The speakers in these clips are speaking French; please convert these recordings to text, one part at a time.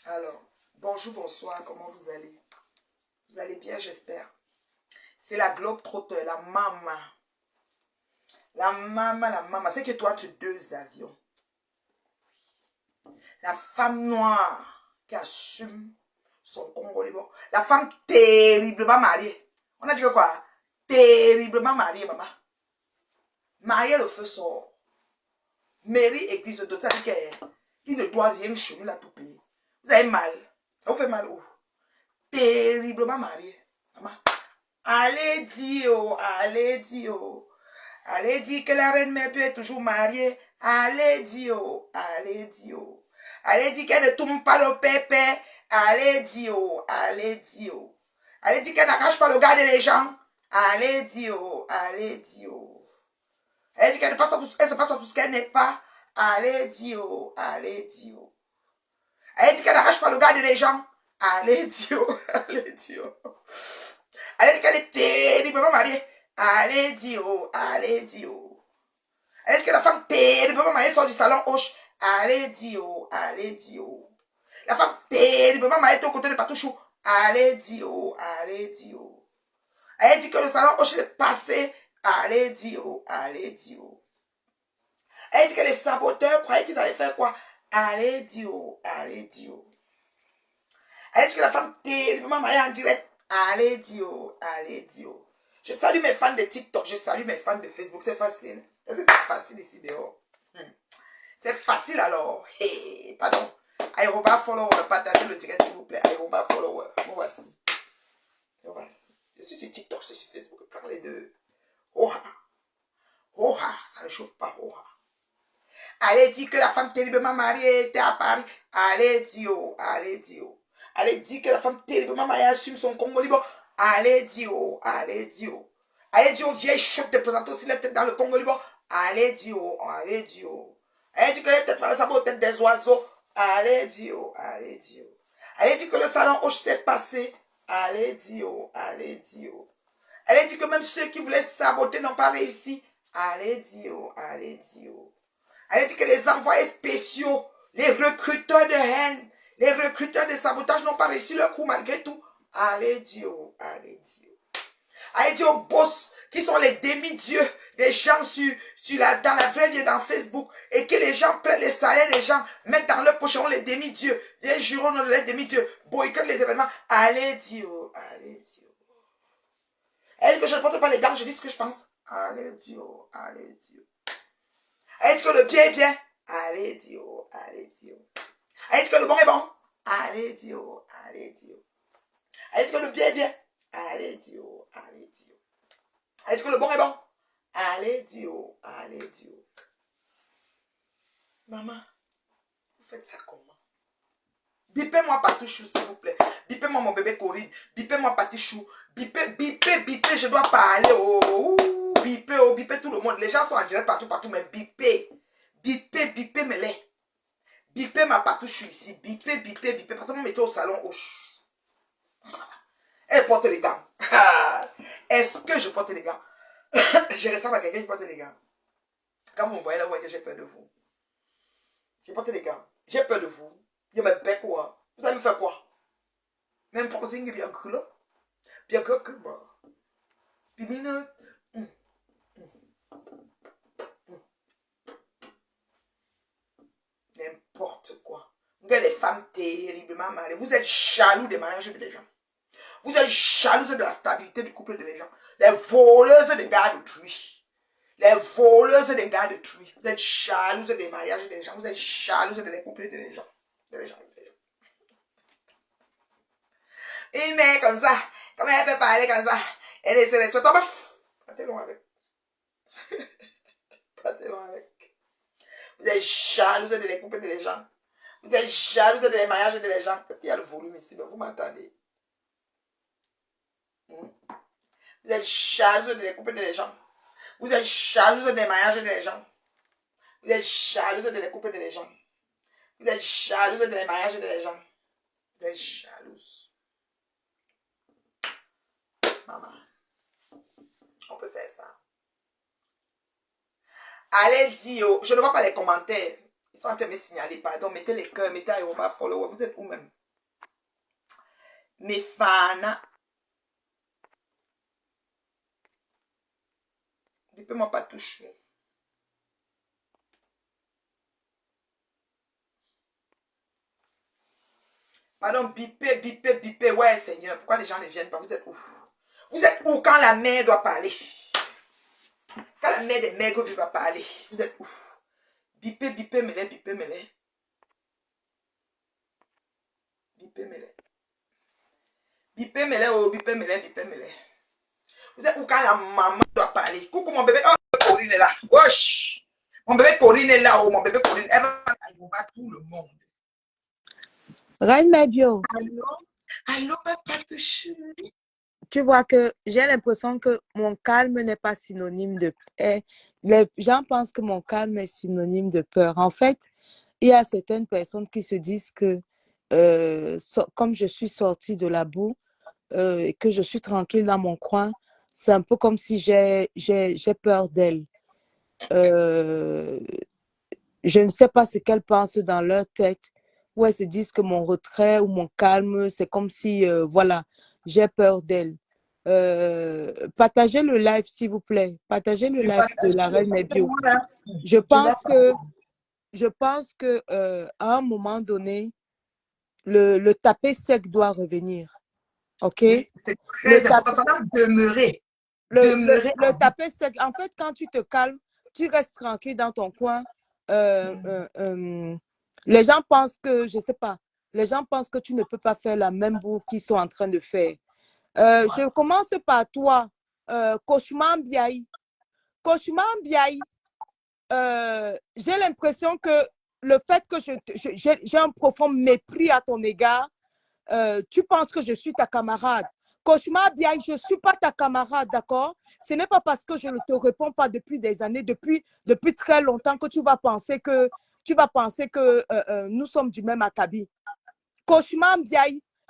Alors, bonjour, bonsoir, comment vous allez? Vous allez bien, j'espère. C'est la globe trotteur, la maman. La maman, la maman. C'est que toi, tu as deux avions. La femme noire qui assume son Congolais. Bon. La femme terriblement mariée. On a dit que quoi? Terriblement mariée, maman. Mariée, le feu sort. Mairie, église, d'autres, ça dit qu'il ne doit rien chez nous, là, tout payer. Vous avez mal. Ça vous fait mal où? Terriblement mariée. Maman. Allez dire, oh, allez dire, oh. Allez dire que la reine mère est toujours mariée. Allez dire, oh, allez dire, oh. Allez dire qu'elle ne tourne pas le pépé. Allez dire, oh, allez dire, oh. Allez dire qu'elle n'arrache pas le garde des gens. Allez dire, oh, allez dire, oh. Elle dit qu'elle ne passe pas tout, elle se passe pas tout ce qu'elle n'est pas. Allez dire, oh, allez dire, oh. Elle dit qu'elle n'arrache pas le garde des gens. Allez dire, oh, allez dire, oh. Elle dit qu'elle est terriblement mariée. Allez dire, oh, allez dire, oh. Elle dit que la femme terriblement mariée sort du salon hoche. Allez dire, oh, allez dire, oh. La femme terriblement mariée est aux côtés de Patouchou. Allez dire, oh, allez dire, oh. Elle dit que le salon hoche est passé. Allez dire, oh, allez dire, oh. Elle dit que les saboteurs croyaient qu'ils allaient faire quoi? Allez dire, oh, allez dire, oh. Elle dit que la femme terriblement mariée en direct. Allez dire, oh, allez dire, oh. Je salue mes fans de TikTok, je salue mes fans de Facebook, c'est facile. Est-ce que c'est facile ici dehors? C'est facile alors. Hey, pardon. Aéroba follower, partagez le direct s'il vous plaît. Aéroba follower, me voici. Me voici. Je suis sur TikTok, je suis sur Facebook, parlez de Oha. Oha, ça ne chauffe pas, Oha. Allez dire que la femme terriblement mariée était à Paris. Allez dire, oh, allez dire, oh. Allez dire que la femme terriblement mariée assume son Congo libre. Allez dire, oh, allez dire, oh. Allez dire aux vieilles chutes de présenter aussi la tête dans le Congo libre. Allez dire, oh, allez dire, oh. Allez dire que les têtes ça aux têtes des oiseaux. Allez dire, oh, allez dire, oh. Allez dire que le salon hoche s'est passé. Allez dire, oh, allez dire, oh. Allez dire que même ceux qui voulaient saboter n'ont pas réussi. Allez dire, oh, allez dire, oh. Elle dit que les envoyés spéciaux, les recruteurs de haine, les recruteurs de sabotage n'ont pas réussi leur coup malgré tout. Allez Dieu, allez Dieu. Allez Dieu aux boss qui sont les demi-dieux des gens dans la vraie vie dans Facebook et que les gens prennent les salaires des gens, mettent dans leur poche les demi-dieux, les jurons de les demi-dieux, boycottent les événements. Allez Dieu, allez Dieu. Elle dit que je ne porte pas les gants, je dis ce que je pense. Allez Dieu, allez Dieu. Elle dit que le bien est bien. Allez Dieu, allez Dieu. Elle dit que le bon est bon. Allez Dieu, allez Dieu. Elle dit que le bien est bien. Allez Dieu, allez Dieu. Elle dit que le bon est bon. Allez Dieu, allez Dieu. Maman, vous faites ça comment? Bipez-moi Patouchou, s'il vous plaît. Bipez-moi mon bébé Corinne. Bipez-moi Patichou. Bipez, je dois parler. Oh, bipez, oh, bipez tout le monde. Les gens sont en direct partout, mais bipez. Bipez, mais les. Bipez ma Patouchou ici. Bipez. Parce que vous mettez au salon. Oh. Elle porte les gants. Est-ce que je porte les gants? Je ressemble à quelqu'un qui porte les gants. Quand vous me voyez là, vous voyez que j'ai peur de vous. Je porte les gants. J'ai peur de vous. Je me bec quoi? Vous allez me faire quoi? Même pour signer bien que là. Bien que moi. Bimine. N'importe quoi. Vous êtes des femmes terriblement mariées. Vous êtes jaloux des mariages des gens. Vous êtes jaloux de la stabilité du couple des gens. Les voleuses des gars d'autrui. Les voleuses des gars d'autrui. Vous êtes jaloux des mariages des gens. Vous êtes jaloux des couples des gens. Des gens. Une mère comme ça, comment elle peut parler comme ça? Elle ne se respecte pas. Partez loin avec. Partez loin avec. Vous êtes jalouse des couples des gens. Vous êtes jalouse des mariages des gens. Est-ce qu'il y a le volume ici? Vous m'entendez? Vous êtes jalouse des couples des gens. Vous êtes jalouse des mariages des gens. Vous êtes jalouse des couples des gens. Vous êtes jalouse des mariages des gens. Vous êtes jalouse. Maman, on peut faire ça. Allez dire, je ne vois pas les commentaires. Ils sont en train de me signaler, pardon. Mettez les cœurs, mettez aérobat, follower. Vous êtes où même? Mes fans. Bipez-moi pas touche. Pardon, bipez, bipez, bipez. Ouais, Seigneur, pourquoi les gens ne viennent pas? Vous êtes où? Vous êtes où quand la mère doit parler? Quand la mère des maigres va parler, vous êtes où? Bipez, bipez, mêlez, bipez, mêlez. Bipez, mêlez. Bipez, mêlez, oh, bipez, mêlez, bipez, mêlez. Vous êtes où quand la maman doit parler? Coucou, mon bébé. Oh, Corinne est là. Wesh. Mon bébé Corinne est là. Oh, mon bébé Corinne. Elle va tout le monde. Reine Mebio, Allô? Allô, ma pâte chérie. tu vois que j'ai l'impression que mon calme n'est pas synonyme de paix. Les gens pensent que mon calme est synonyme de peur. En fait, il y a certaines personnes qui se disent que comme je suis sortie de la boue et que je suis tranquille dans mon coin, c'est un peu comme si j'ai peur d'elles. Euh, je ne sais pas ce qu'elles pensent dans leur tête, où elles se disent que mon retrait ou mon calme, c'est comme si, voilà, j'ai peur d'elles. Partagez le live, s'il vous plaît. Partagez le live de la Reine Mebio. Je pense que à un moment donné, le tapé sec doit revenir. OK? Oui, c'est très important. Ça doit demeurer. Le tapé sec, en fait, quand tu te calmes, tu restes tranquille dans ton coin. Les gens pensent que, je ne sais pas, les gens pensent que tu ne peux pas faire la même boue qu'ils sont en train de faire. Je commence par toi, Cauchemar Biaï. Cauchemar Biaï, j'ai l'impression que le fait que j'ai un profond mépris à ton égard, tu penses que je suis ta camarade. Cauchemar bien, je ne suis pas ta camarade, d'accord? Ce n'est pas parce que je ne te réponds pas depuis des années, depuis très longtemps que tu vas penser que nous sommes du même acabit. Cauchemar bien,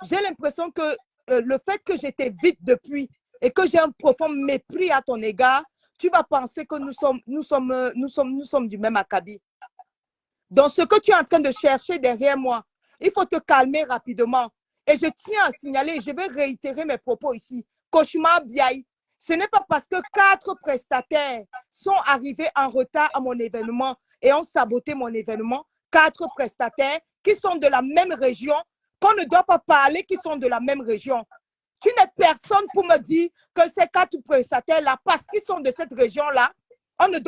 j'ai l'impression que le fait que je t'évite depuis et que j'ai un profond mépris à ton égard, tu vas penser que nous sommes du même acabit. Donc, ce que tu es en train de chercher derrière moi, il faut te calmer rapidement. Et je tiens à signaler, je vais réitérer mes propos ici. Cauchemar Biaï, ce n'est pas parce que 4 prestataires sont arrivés en retard à mon événement et ont saboté mon événement, 4 prestataires qui sont de la même région, qu'on ne doit pas parler qui sont de la même région. Tu n'es personne pour me dire que ces 4 prestataires-là, parce qu'ils sont de cette région-là, on ne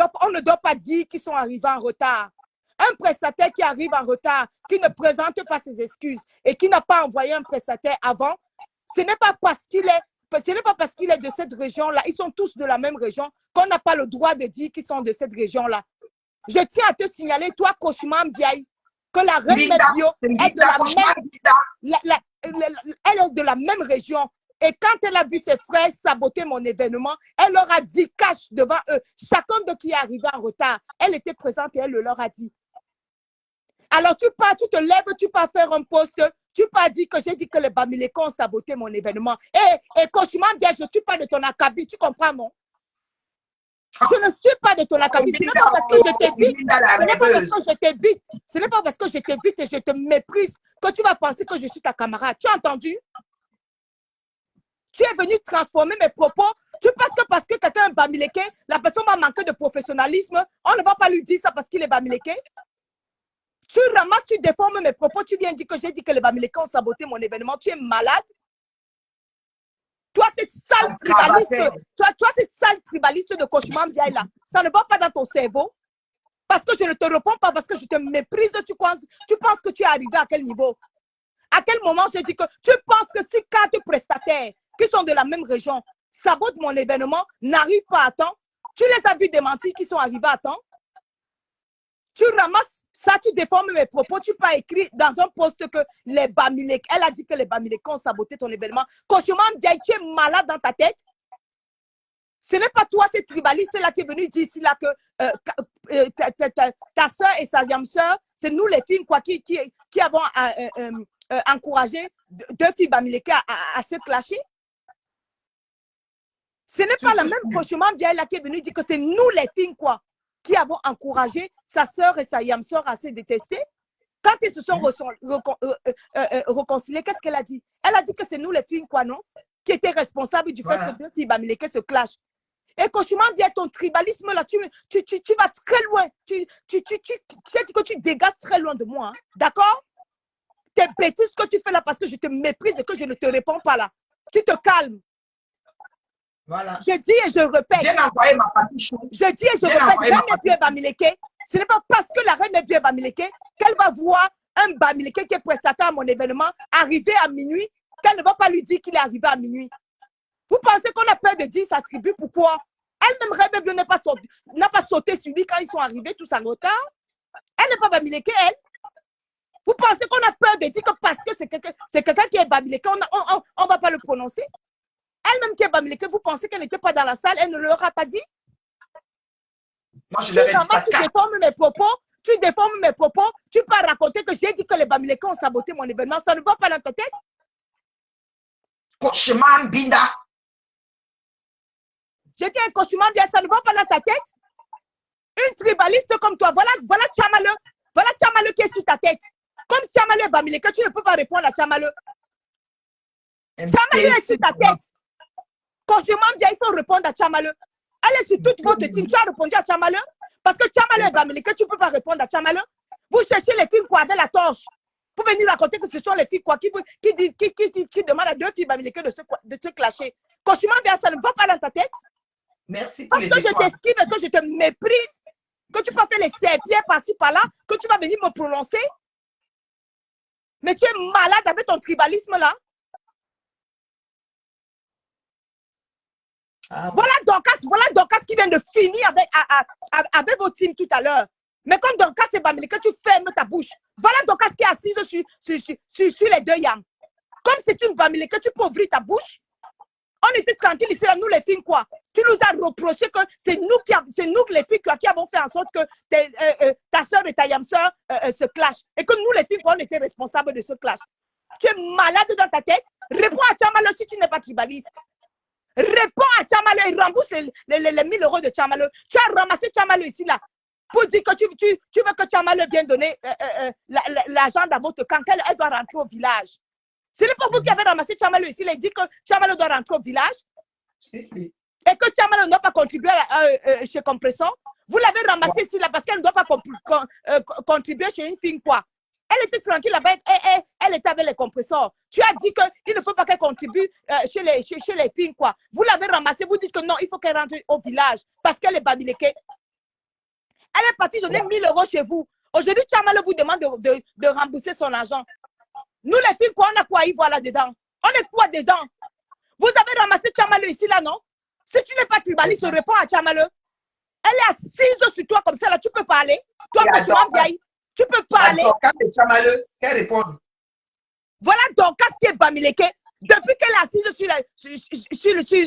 doit pas dire qu'ils sont arrivés en retard. Un prestataire qui arrive en retard, qui ne présente pas ses excuses et qui n'a pas envoyé un prestataire avant, ce n'est pas parce qu'il est de cette région-là, ils sont tous de la même région, qu'on n'a pas le droit de dire qu'ils sont de cette région-là. Je tiens à te signaler, toi, Cauchemar Biaï, que la Reine Mebio est de la même région. Et quand elle a vu ses frères saboter mon événement, elle leur a dit, cache devant eux, chacun de qui est arrivé en retard, elle était présente et elle le leur a dit. Alors tu te lèves, tu pars faire un post, tu pars dire que j'ai dit que les Bamilékons ont saboté mon événement. Et Cauchemar Biaï, je ne suis pas de ton acabit, tu comprends, non? Je ne suis pas de ton acabit. Ce n'est pas parce que je t'évite. Ce n'est pas parce que je t'évite. Ce n'est pas parce que je t'évite et je te méprise que tu vas penser que je suis ta camarade. Tu as entendu? Tu es venu transformer mes propos. Tu penses que parce que quelqu'un est Bamilékien, la personne va manquer de professionnalisme. On ne va pas lui dire ça parce qu'il est Bamilékien. Tu ramasses, tu déformes mes propos. Tu viens dire que j'ai dit que les Bamilékins ont saboté mon événement. Tu es malade. Toi, cette sale tribaliste de Cauchemar Biaï là, ça ne va pas dans ton cerveau. Parce que je ne te réponds pas, parce que je te méprise. Tu penses que tu es arrivé à quel niveau? À quel moment j'ai dit que tu penses que si 4 prestataires qui sont de la même région sabotent mon événement, n'arrivent pas à temps, tu les as vus démentir qu'ils sont arrivés à temps? Tu ramasses ça, tu déformes mes propos, tu peux écrire dans un post que les Bamilékins, elle a dit que les Bamilékins ont saboté ton événement. Cauchemar Biaï, tu es malade dans ta tête? Ce n'est pas toi, ces tribalistes-là qui est venu dire ici là que ta soeur et sa jambe soeur, c'est nous les filles quoi, qui avons encouragé 2 filles Bamilékins à se clasher. Ce n'est pas la même Cauchemar Biaï là qui est venu dire que c'est nous les filles quoi. qui avons encouragé sa sœur et sa yam sœur à se détester. Quand ils se sont réconciliés, qu'est-ce qu'elle a dit? Elle a dit que c'est nous les filles, quoi, non? Qui étaient responsables du fait que deux filles Bamileke se clashent. Et Koshman dit, ton tribalisme là, tu vas très loin. Tu sais que tu dégages très loin de moi. Hein? D'accord? Tes bêtises que tu fais là parce que je te méprise et que je ne te réponds pas là. Tu te calmes. Voilà. Je dis et je répète. Viens envoyer ma partie chaude. Je dis et je répète, Reine Ebie Bamileke, ce n'est pas parce que la Reine Ebie Bamileke qu'elle va voir un Bamileke qui est prestataire à mon événement arriver à minuit, qu'elle ne va pas lui dire qu'il est arrivé à minuit. Vous pensez qu'on a peur de dire sa tribu? Pourquoi? Elle-même, Reine Ebie n'a pas sauté sur lui quand ils sont arrivés tous en retard. Elle n'est pas Bamileke, elle. Vous pensez qu'on a peur de dire que parce que c'est quelqu'un qui est Bamileke, on ne va pas le prononcer? Elle-même qui est Bamileke, vous pensez qu'elle n'était pas dans la salle, elle ne leur a pas dit? Moi, je leur ai dit ça. Tu déformes mes propos, tu peux raconter que j'ai dit que les Bamileke ont saboté mon événement, ça ne va pas dans ta tête? Koshman Binda. J'ai dit un Koshman Binda, ça ne va pas dans ta tête? Une tribaliste comme toi, voilà Tchamale qui est sur ta tête. Comme Tchamale est Bamileke, tu ne peux pas répondre à Tchamale. Tchamale est sur ta tête. Koshman Binda, il faut répondre à Tchamale. Elle est sur toute votre team. Tu as répondu à Tchamale? Parce que Tchamale est Bamileke, tu ne peux pas répondre à Tchamale. Vous cherchez les filles quoi avec la torche pour venir raconter que ce sont les filles quoi qui demandent à deux filles Bamileke de se clasher. Koshman Binda, ça ne va pas dans ta tête? Merci pour parce que je t'esquive et que je te méprise, que tu peux faire les serpillères par-ci par-là, que tu vas venir me prononcer. Mais tu es malade avec ton tribalisme là. Voilà Dorcas qui vient de finir avec vos teams tout à l'heure. Mais comme Dorcas est Bamileke, tu fermes ta bouche. Voilà Dorcas qui est assise sur les deux yams. Comme c'est une Bamileke, tu peux ouvrir ta bouche. On était tranquille ici, là, nous les filles, quoi. Tu nous as reproché que c'est nous les filles qui avons fait en sorte que ta soeur et ta yam soeur se clashent. Et que nous les filles, on était responsables de ce clash. Tu es malade dans ta tête. Réponds à Tchamale si tu n'es pas tribaliste. Réponds à Tchamale et rembourse les 1000 euros de Tchamale. Tu as ramassé Tchamale ici, là, pour dire que tu veux que Tchamale vienne donner l'argent dans votre camp, qu'elle doit rentrer au village. Ce n'est pas vous qui avez ramassé Tchamale ici, il dit que Tchamale doit rentrer au village. Si. Et que Tchamale ne doit pas contribuer chez Compressor. Vous l'avez ramassé ici, là, parce qu'elle ne doit pas contribuer chez une fille, quoi. Elle était tranquille là-bas, elle était avec les compresseurs. Tu as dit qu'il ne faut pas qu'elle contribue chez les filles, quoi. Vous l'avez ramassée, vous dites que non, il faut qu'elle rentre au village parce qu'elle est Bamileke. Elle est partie donner 1000 euros chez vous. Aujourd'hui, Tchamale vous demande de rembourser son argent. Nous, les filles, quoi, on a quoi à y voir là-dedans? On est quoi dedans? Vous avez ramassé Tchamale ici, là, non? Si tu n'es pas tribaliste, réponds à Tchamale. Elle est assise sur toi comme ça, là, tu peux parler. Toi, tu peux parler. Qu'elle réponde. Voilà Dorcas qui est Bamileke. Depuis qu'elle est assise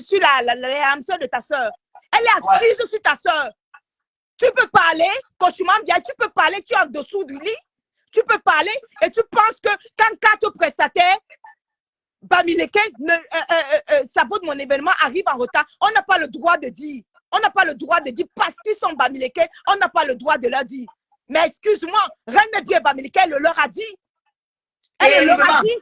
sur la hamster de ta soeur. Elle est assise sur ta soeur. Tu peux parler, Koshman Binda, tu peux parler, tu es en dessous du lit. Tu peux parler et tu penses que quand 4 prestataires Bamileke sabotent mon événement, arrivent en retard, on n'a pas le droit de dire. On n'a pas le droit de dire parce qu'ils sont Bamileke, on n'a pas le droit de leur dire. Mais excuse-moi, Reine Ebie Bamileke, elle leur a dit. Elle leur a dit.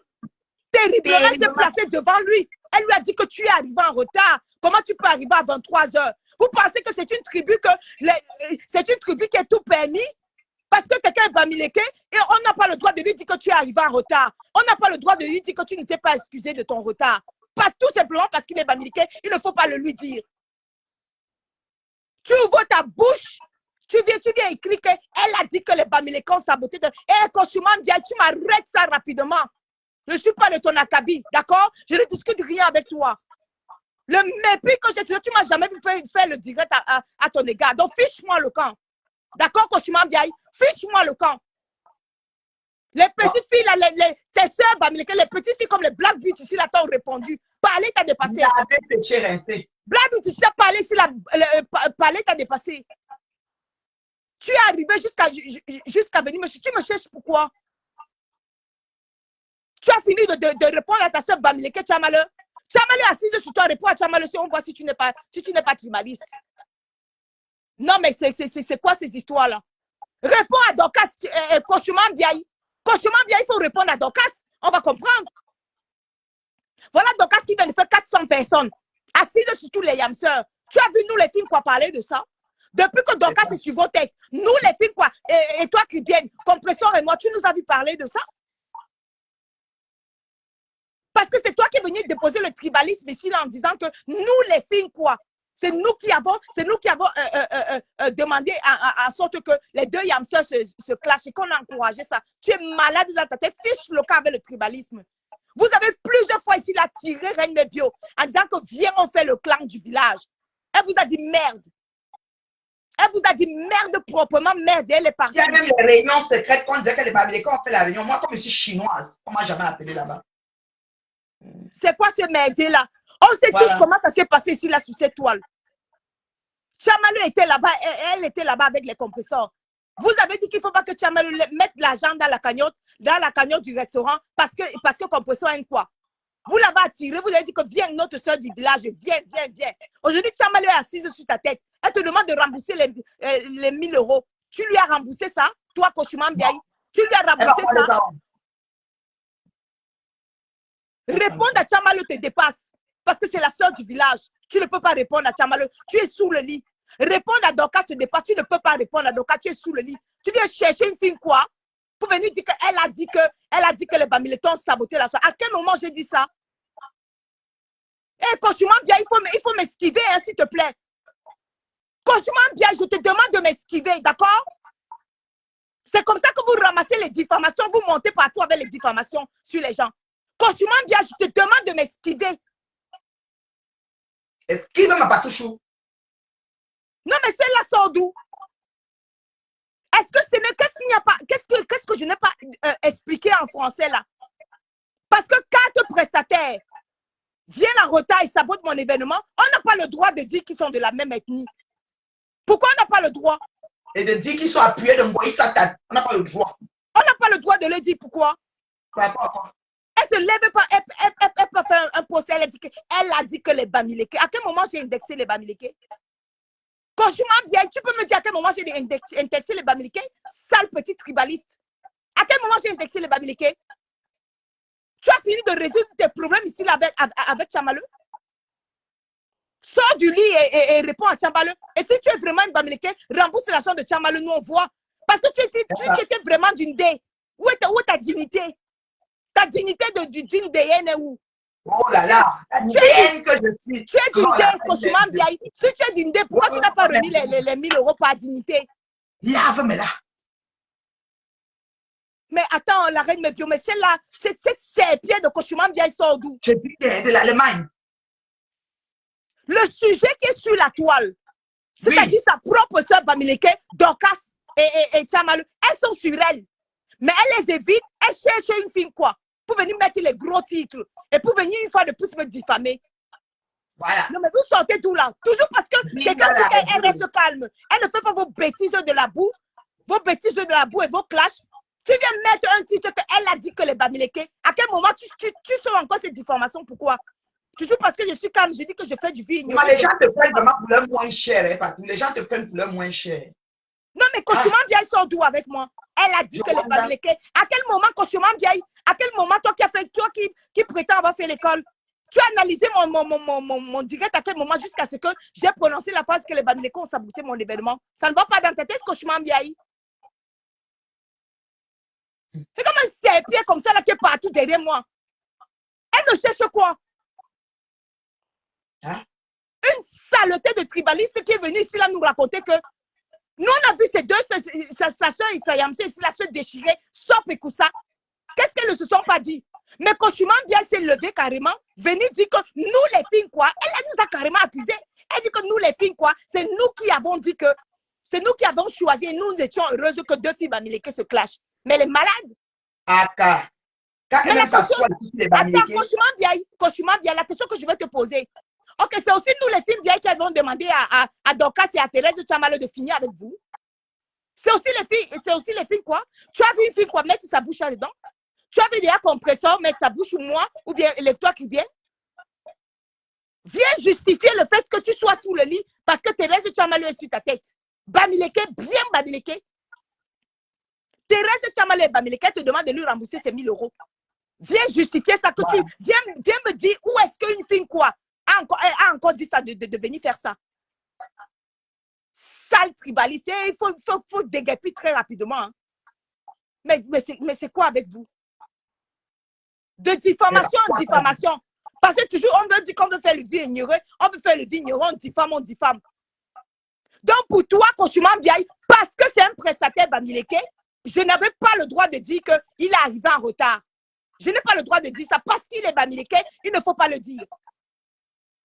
Terriblement, elle s'est placée devant lui. Elle lui a dit que tu es arrivé en retard. Comment tu peux arriver à 23 h? Vous pensez que c'est une tribu qui est tout permis? Parce que quelqu'un est Bamileke et on n'a pas le droit de lui dire que tu es arrivé en retard. On n'a pas le droit de lui dire que tu ne t'es pas excusé de ton retard. Pas tout simplement parce qu'il est Bamileke, il ne faut pas le lui dire. Tu ouvres ta bouche, tu viens écrire qu'elle a dit que les Bamileke ont saboté. Et Koshman Binda, tu m'arrêtes ça rapidement. Je ne suis pas de ton acabit, d'accord? Je ne discute rien avec toi. Le mépris que j'ai tué, tu ne m'as jamais vu faire le direct à ton égard. Donc, fiche-moi le camp. D'accord, Koshman Binda? Fiche-moi le camp. Les petites filles, là, tes soeurs Bamileke, les petites filles comme les Black Beauty ici, là, t'ont répondu. Parler, t'as dépassé. Black Beauty ici, parler, ici, parler, t'as dépassé. Tu es arrivé jusqu'à venir me chercher. Tu me cherches pourquoi? Tu as fini de répondre à ta soeur Bamileke, Tchamale. Tchamale est assise sur toi, réponds à Tchamale si on voit si tu n'es pas tribaliste. Non, mais c'est quoi ces histoires-là? Réponds à Dorcas, Kochuma Biaï. Kochuma Biaï, il faut répondre à Dorcas. On va comprendre. Voilà Dorcas qui vient de faire 400 personnes assises sur tous les yamseurs. Tu as vu, nous, les filles, quoi, parler de ça? Depuis que Dorcas est sur vos têtes, nous, les filles, quoi, et toi qui viens, Compresseur et moi, tu nous as vu parler de ça? Parce que c'est toi qui es venu déposer le tribalisme ici là, en disant que nous, les filles, quoi, c'est nous qui avons demandé à sorte que les deux yamseurs se clashent et qu'on a encouragé ça. Tu es malade dans ta tête, fiche le cas avec le tribalisme. Vous avez plusieurs fois ici là tiré Reine Mebio en disant que viens, on fait le clan du village. Elle vous a dit merde. Elle vous a dit merde proprement, merde, elle est partie. Il y a même les réunions secrètes qu'on disait que les Bamileke ont fait la réunion. Moi, comme je suis chinoise, on ne m'a jamais appelé là-bas. C'est quoi ce merdier-là? On sait tous comment ça s'est passé ici là sous cette toile. Tchamalu était là-bas, elle était là-bas avec les compresseurs. Vous avez dit qu'il ne faut pas que Tchamalu mette l'argent dans la cagnotte du restaurant parce que compresseur aime quoi? Vous l'avez attiré, vous avez dit que viens notre soeur du village, viens. Aujourd'hui, Tchamalu est assise sur ta tête. Elle te demande de rembourser les 1000 euros. Tu lui as remboursé ça, toi, Kochuma Biaï. Tu lui as remboursé ça. Répondre à Tchamalu te dépasse. Parce que c'est la soeur du village. Tu ne peux pas répondre à Tchamalu. Tu es sous le lit. Répondre à Dorcas te dépasse. Tu ne peux pas répondre à Dorcas. Tu es sous le lit. Tu viens chercher une fille quoi? Pour venir dire qu'elle a dit que les Bamileke ont saboté la soeur. À quel moment j'ai dit ça? Eh, Kochuma Biaï, il faut m'esquiver, hein, s'il te plaît. Kochuma Biaï, je te demande de m'esquiver, d'accord? C'est comme ça que vous ramassez les diffamations. Vous montez partout avec les diffamations sur les gens. Kochuma Biaï, je te demande de m'esquiver. Esquive ma patouchou. Non, mais c'est la sort d'où? Est-ce que ce n'est qu'est-ce qu'il n'y a pas? Qu'est-ce que je n'ai pas expliqué en français là? Parce que 4 prestataires viennent en retard et sabotent mon événement, on n'a pas le droit de dire qu'ils sont de la même ethnie. Pourquoi on n'a pas le droit? Et de dire qu'ils sont appuyés de Moïse Satan. On n'a pas le droit. On n'a pas le droit de le dire. Pourquoi? Elle se lève pas, elle peut faire un procès, elle a dit que les Bamileke. À quel moment j'ai indexé les Bamileke? Quand je m'en viens, tu peux me dire à quel moment j'ai indexé les Bamileke? Sale petit tribaliste. À quel moment j'ai indexé les Bamileke? Tu as fini de résoudre tes problèmes ici là, avec Tchamalu? Sors du lit et réponds à Tchamalu. Et si tu es vraiment une Bamileke, rembourse l'argent de Tchamalu, nous on voit. Parce que tu étais vraiment d'une dé. Où est ta dignité? Ta dignité d'une déenne est où? Oh là là, la déenne que je suis. Tu es d'une dé, Kochuma Biaï. Si tu es d'une dé, pourquoi tu n'as pas remis les 1000 euros par dignité? Lave-moi là. Mais attends, la reine Mebio, mais c'est là, cette serpillère de Kochuma Biaï sort d'où? Je dis de l'Allemagne. Le sujet qui est sur la toile, c'est-à-dire sa propre soeur Bamileke, Dorcas et Tchamalu, elles sont sur elle. Mais elle les évite, elle cherche une fille quoi? Pour venir mettre les gros titres et pour venir une fois de plus me diffamer. Voilà. Non, mais vous sortez d'où là? Toujours parce que quelqu'un dit qu'elle reste calme. Elle ne fait pas vos bêtises de la boue, et vos clashs. Tu viens mettre un titre qu'elle a dit que les Bamileke. À quel moment tu sors encore cette diffamation? Pourquoi? Toujours parce que je suis calme, je dis que je fais du vie. Les gens te prennent vraiment pour leur moins cher, hein, les gens te prennent pour leur moins cher. Non, mais Kochuma Biaï sort d'où avec moi? Elle a dit que les Bamileke. À quel moment, Kochuma Biaï, à quel moment, toi qui prétends avoir fait l'école, tu as analysé mon direct à quel moment jusqu'à ce que j'ai prononcé la phrase que les Bamileke ont saboté mon événement? Ça ne va pas dans ta tête, Kochuma Biaï? C'est comme un serpillère comme ça là qui est partout derrière moi. Elle me cherche quoi? Hein? Une saleté de tribaliste qui est venue ici là nous raconter que nous on a vu ces deux, sa soeur et sa yamse ici là se déchirer, Sop et Koussa. Qu'est-ce qu'elles ne se sont pas dit? Mais Kochuma Biaï s'est levé carrément, venir dire que nous les filles quoi, elle nous a carrément accusé. Elle dit que nous les filles quoi, c'est nous qui avons dit que, c'est nous qui avons choisi et nous étions heureuses que 2 filles Bamileke se clashent. Mais les malades. Aka. Mais la question, attends, Kochuma Biaï, la question que je vais te poser. Ok, c'est aussi nous les filles Biaï qui avons demandé à Dorcas et à Thérèse Tchamalu de finir avec vous. C'est aussi les filles quoi? Tu as vu une fille quoi mettre sa bouche là-dedans? Tu as vu déjà Compresseur mettre sa bouche ou moi, ou bien les toi qui viennent? Viens justifier le fait que tu sois sous le lit parce que Thérèse Tchamalu est sur ta tête. Bamileke, bien Bamileke. Thérèse Tchamale Bamileke te demande de lui rembourser ses 1000 euros. Viens justifier ça, que tu viens me dire où est-ce qu'une fille quoi a encore dit ça de venir faire ça. Sale tribaliste, il faut déguerpir très rapidement. Hein. Mais c'est quoi avec vous? De diffamation en diffamation. Parce que toujours, on veut dire qu'on veut faire le dit ignoré, on veut faire le dit ignorant, on diffame. Donc, pour toi, Koshuma Biaye, parce que c'est un prestataire Bamileke, je n'avais pas le droit de dire qu'il est arrivé en retard. Je n'ai pas le droit de dire ça. Parce qu'il est Bamileke, il ne faut pas le dire.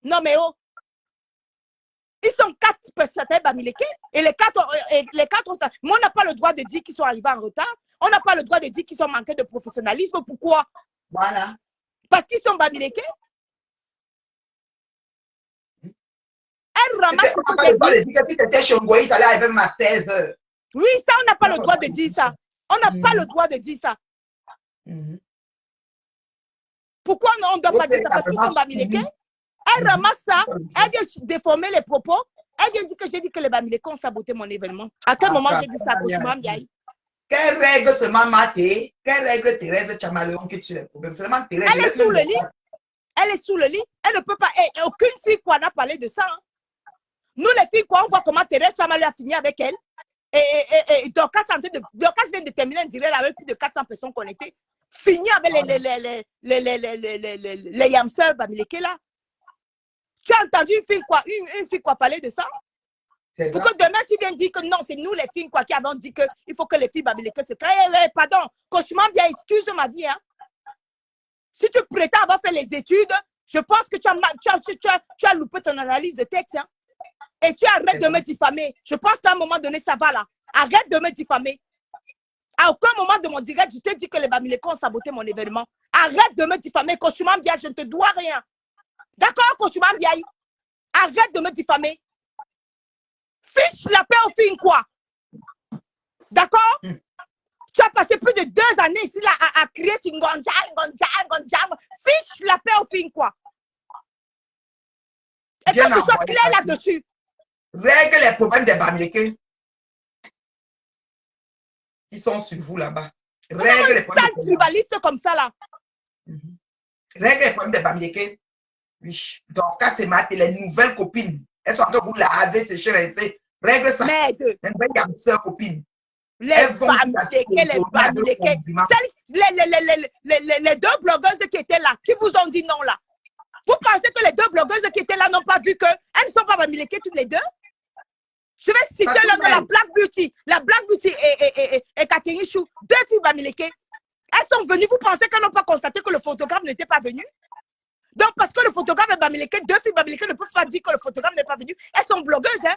Non, mais oh. Ils sont 4 prestataires Bamileke et les 4 ont ça. Mais on n'a pas le droit de dire qu'ils sont arrivés en retard. On n'a pas le droit de dire qu'ils sont manqués de professionnalisme. Pourquoi? Voilà. Parce qu'ils sont Bamileke. Elle ramasse ce que j'ai dit. Si c'était Chongoï, ça allait arriver même à 16 h. Oui, ça, on n'a pas le droit de dire ça. On n'a pas le droit de dire ça. Pourquoi on ne doit pas dire ça? Parce qu'ils sont Bamileke. Elle ramasse ça. Elle vient déformer les propos. Elle vient dire que j'ai dit que les Bamileke ont saboté mon événement. À quel moment j'ai dit ça, Koshuma Biaye? Quelle règle seulement Maté? Quelle règle Thérèse Tchamaleon qui tue les problèmes? Seulement Thérèse. Elle est sous le lit. Elle est sous le lit. Elle ne peut pas. Et aucune fille quoi n'a parlé de ça. Hein. Nous, les filles, quoi, on voit comment Thérèse Tchamaleon a fini avec elle. Et Dorcas vient de terminer un direct avec plus de 400 personnes connectées. Fini avec les yamseurs Bamileke là. Tu as entendu une fille quoi parler de ça? Pour que demain tu viennes dire que non, c'est nous les filles quoi qui avons dit qu'il faut que les filles Bamileke se créent. Pardon, Koshuma Biaye, excuse ma vie. Hein. Si tu prétends avoir fait les études, je pense que tu as loupé ton analyse de texte. Hein. Et tu arrêtes de me diffamer. Je pense qu'à un moment donné, ça va là. Arrête de me diffamer. À aucun moment de mon direct, je t'ai dit que les Bamileke ont saboté mon événement. Arrête de me diffamer. Koshuma Biaye, je ne te dois rien. D'accord, Koshuma Biaye? Arrête de me diffamer. Fiche la paix aux filles, quoi. D'accord? Tu as passé plus de 2 années ici là, à crier sur Ngonjam. Fiche la paix aux filles, quoi. Et que ce soit clair là-dessus. Règle les problèmes des Bamileke. Ils sont sur vous là-bas. Règle les problèmes. Sale tribaliste comme ça là. Règle les problèmes des Bamileke. Oui. Donc, quand c'est Maté, les nouvelles copines, elles sont en train de vous laver, sécher, rincer. Règle ça. Merde. Les nouvelles sœurs copines. Les Bamileke. Les 2 blogueuses qui étaient là, qui vous ont dit non là. Vous pensez que les 2 blogueuses qui étaient là n'ont pas vu qu'elles ne sont pas Bamileke toutes les 2? Je vais citer le nom de la Black Beauty. La Black Beauty et Catherine Chou, 2 filles Bamileke. Elles sont venues, vous pensez qu'elles n'ont pas constaté que le photographe n'était pas venu? Donc, parce que le photographe est Bamileke, 2 filles Bamileke ne peuvent pas dire que le photographe n'est pas venu. Elles sont blogueuses, hein?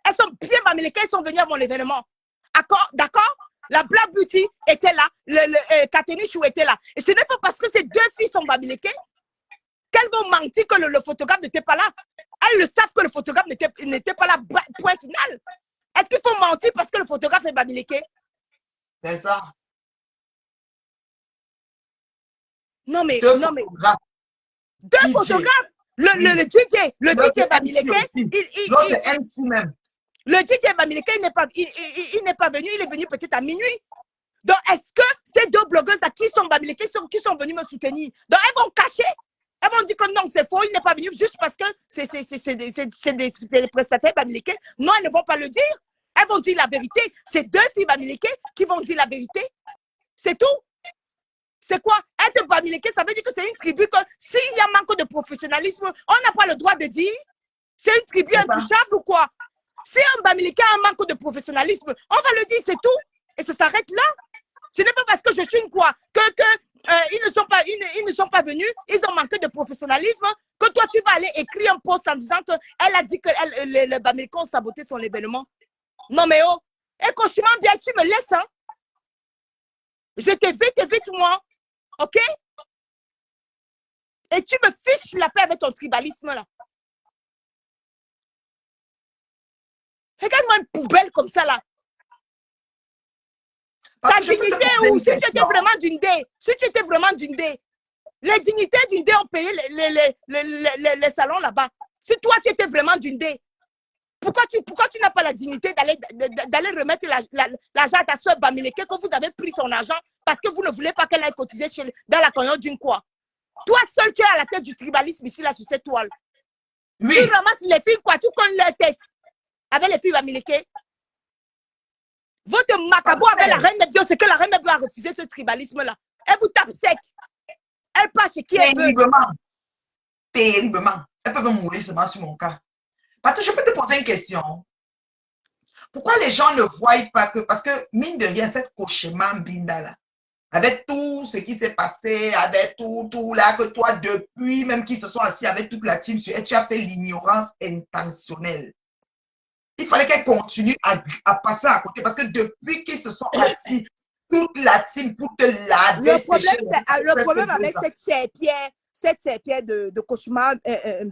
Elles sont bien Bamileke, elles sont venues à mon événement. D'accord? La Black Beauty était là, Catherine Chou était là. Et ce n'est pas parce que ces 2 filles sont Bamileke qu'elles vont mentir que le photographe n'était pas là. Elles le savent que le photographe n'était pas là, point final. Est-ce qu'il faut mentir parce que le photographe est Bamileke? C'est ça. Non mais, 2 photographes. Le DJ Bamileke, le DJ Bamileke, il n'est pas venu, il est venu peut-être à minuit. Donc, est-ce que ces 2 blogueuses à qui sont Bamileke, qui sont venues me soutenir? Donc, elles vont cacher. Elles vont dire que non, c'est faux, il n'est pas venu juste parce que c'est des prestataires Bamileke. Non, elles ne vont pas le dire. Elles vont dire la vérité. C'est 2 filles Bamileke qui vont dire la vérité. C'est tout. C'est quoi? Être Bamileke, ça veut dire que c'est une tribu que s'il y a manque de professionnalisme, on n'a pas le droit de dire. C'est une tribu intouchable ou quoi? Si un Bamileke a un manque de professionnalisme, on va le dire, c'est tout. Et ça s'arrête là. Ce n'est pas parce que je suis une quoi ils ne sont pas venus, ils ont manqué de professionnalisme, que toi tu vas aller écrire un post en disant qu'elle a dit que les Bamileke ont saboté son événement. Non mais oh, et Koshuma Biaye, tu me laisses, hein? Je t'évite moi, ok? Et tu me fiches la paix avec ton tribalisme là. Regarde-moi une poubelle comme ça là. Ta dignité, ou si tu étais vraiment d'une dé, les dignités d'une dé ont payé les salons là-bas. Si toi tu étais vraiment d'une dé, Pourquoi tu n'as pas la dignité d'aller remettre l'argent à ta soeur Bamileke que vous avez pris son argent parce que vous ne voulez pas qu'elle aille cotiser dans la cagnotte d'une quoi? Toi seul, tu es à la tête du tribalisme ici, là, sur cette toile. Oui. Tu ramasses les filles, quoi, tu cognes leur tête avec les filles Bamileke. Votre macabo avec la reine Nebio, c'est que la reine Nebio a refusé ce tribalisme-là. Elle vous tape sec. Elle passe chez qui elle veut. Terriblement. Elles peuvent mourir seulement sur mon cas. Parce que je peux te poser une question. Pourquoi les gens ne voient pas que, parce que mine de rien, cette cauchemar Binda là, avec tout ce qui s'est passé, avec tout là, que toi, depuis même qu'ils se sont assis avec toute la team, tu as fait l'ignorance intentionnelle. Il fallait qu'elle continue à passer à côté, parce que depuis qu'ils se sont assis, toute la team pour te laver, le problème avec cette serpillère de cauchemar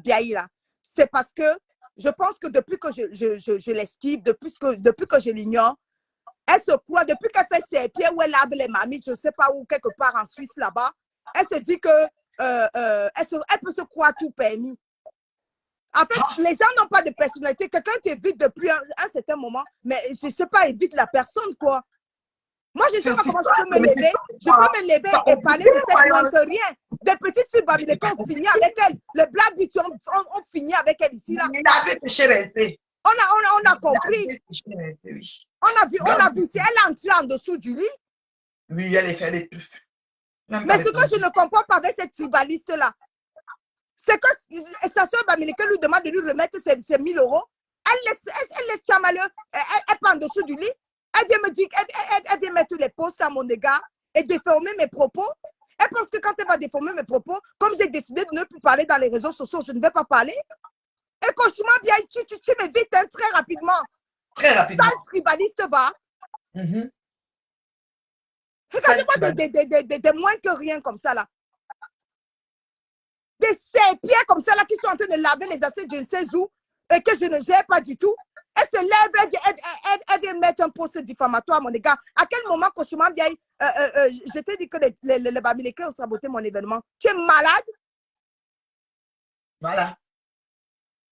Biaï là, c'est parce que je pense que depuis que je l'esquive, depuis que je l'ignore, elle se croit, depuis qu'elle fait ses pieds où elle lave les mamies, je ne sais pas où, quelque part en Suisse là-bas, elle se dit que elle peut se croire tout permis. En fait, les gens n'ont pas de personnalité. Quelqu'un t'évite depuis un certain moment, mais je ne sais pas, évite la personne, quoi. Moi, je ne sais pas comment je peux me lever. Je peux me lever et parler de cette moins que rien. Des petites filles Bamileke ont fini avec elle. Les Black Beauty ont fini avec elle ici, là. Il avait séché resté. On a compris. On a vu si elle est entrée en dessous du lit. Oui, elle est fait des trucs. Mais ce que je ne comprends pas avec cette tribaliste-là, c'est que sa soeur Bamileke lui demande de lui remettre ses 1000 euros. Elle laisse Chamale, elle prend en dessous du lit. Elle vient me dire, elle vient mettre les posts à mon égard et déformer mes propos. Elle pense que quand elle va déformer mes propos, comme j'ai décidé de ne plus parler dans les réseaux sociaux, je ne vais pas parler. Et franchement, bien, tu m'évites hein, très rapidement. Très rapidement. Sale tribaliste va. Regardez-moi des moins que rien comme ça là. Des serpillères comme ça là qui sont en train de laver les assiettes, je ne sais où, et que je ne gère pas du tout. Elle se lève, elle vient mettre un post diffamatoire à mon égard. À quel moment, cauchemar vieille, je t'ai dit que les Bamileke ont saboté mon événement. Tu es malade? Voilà.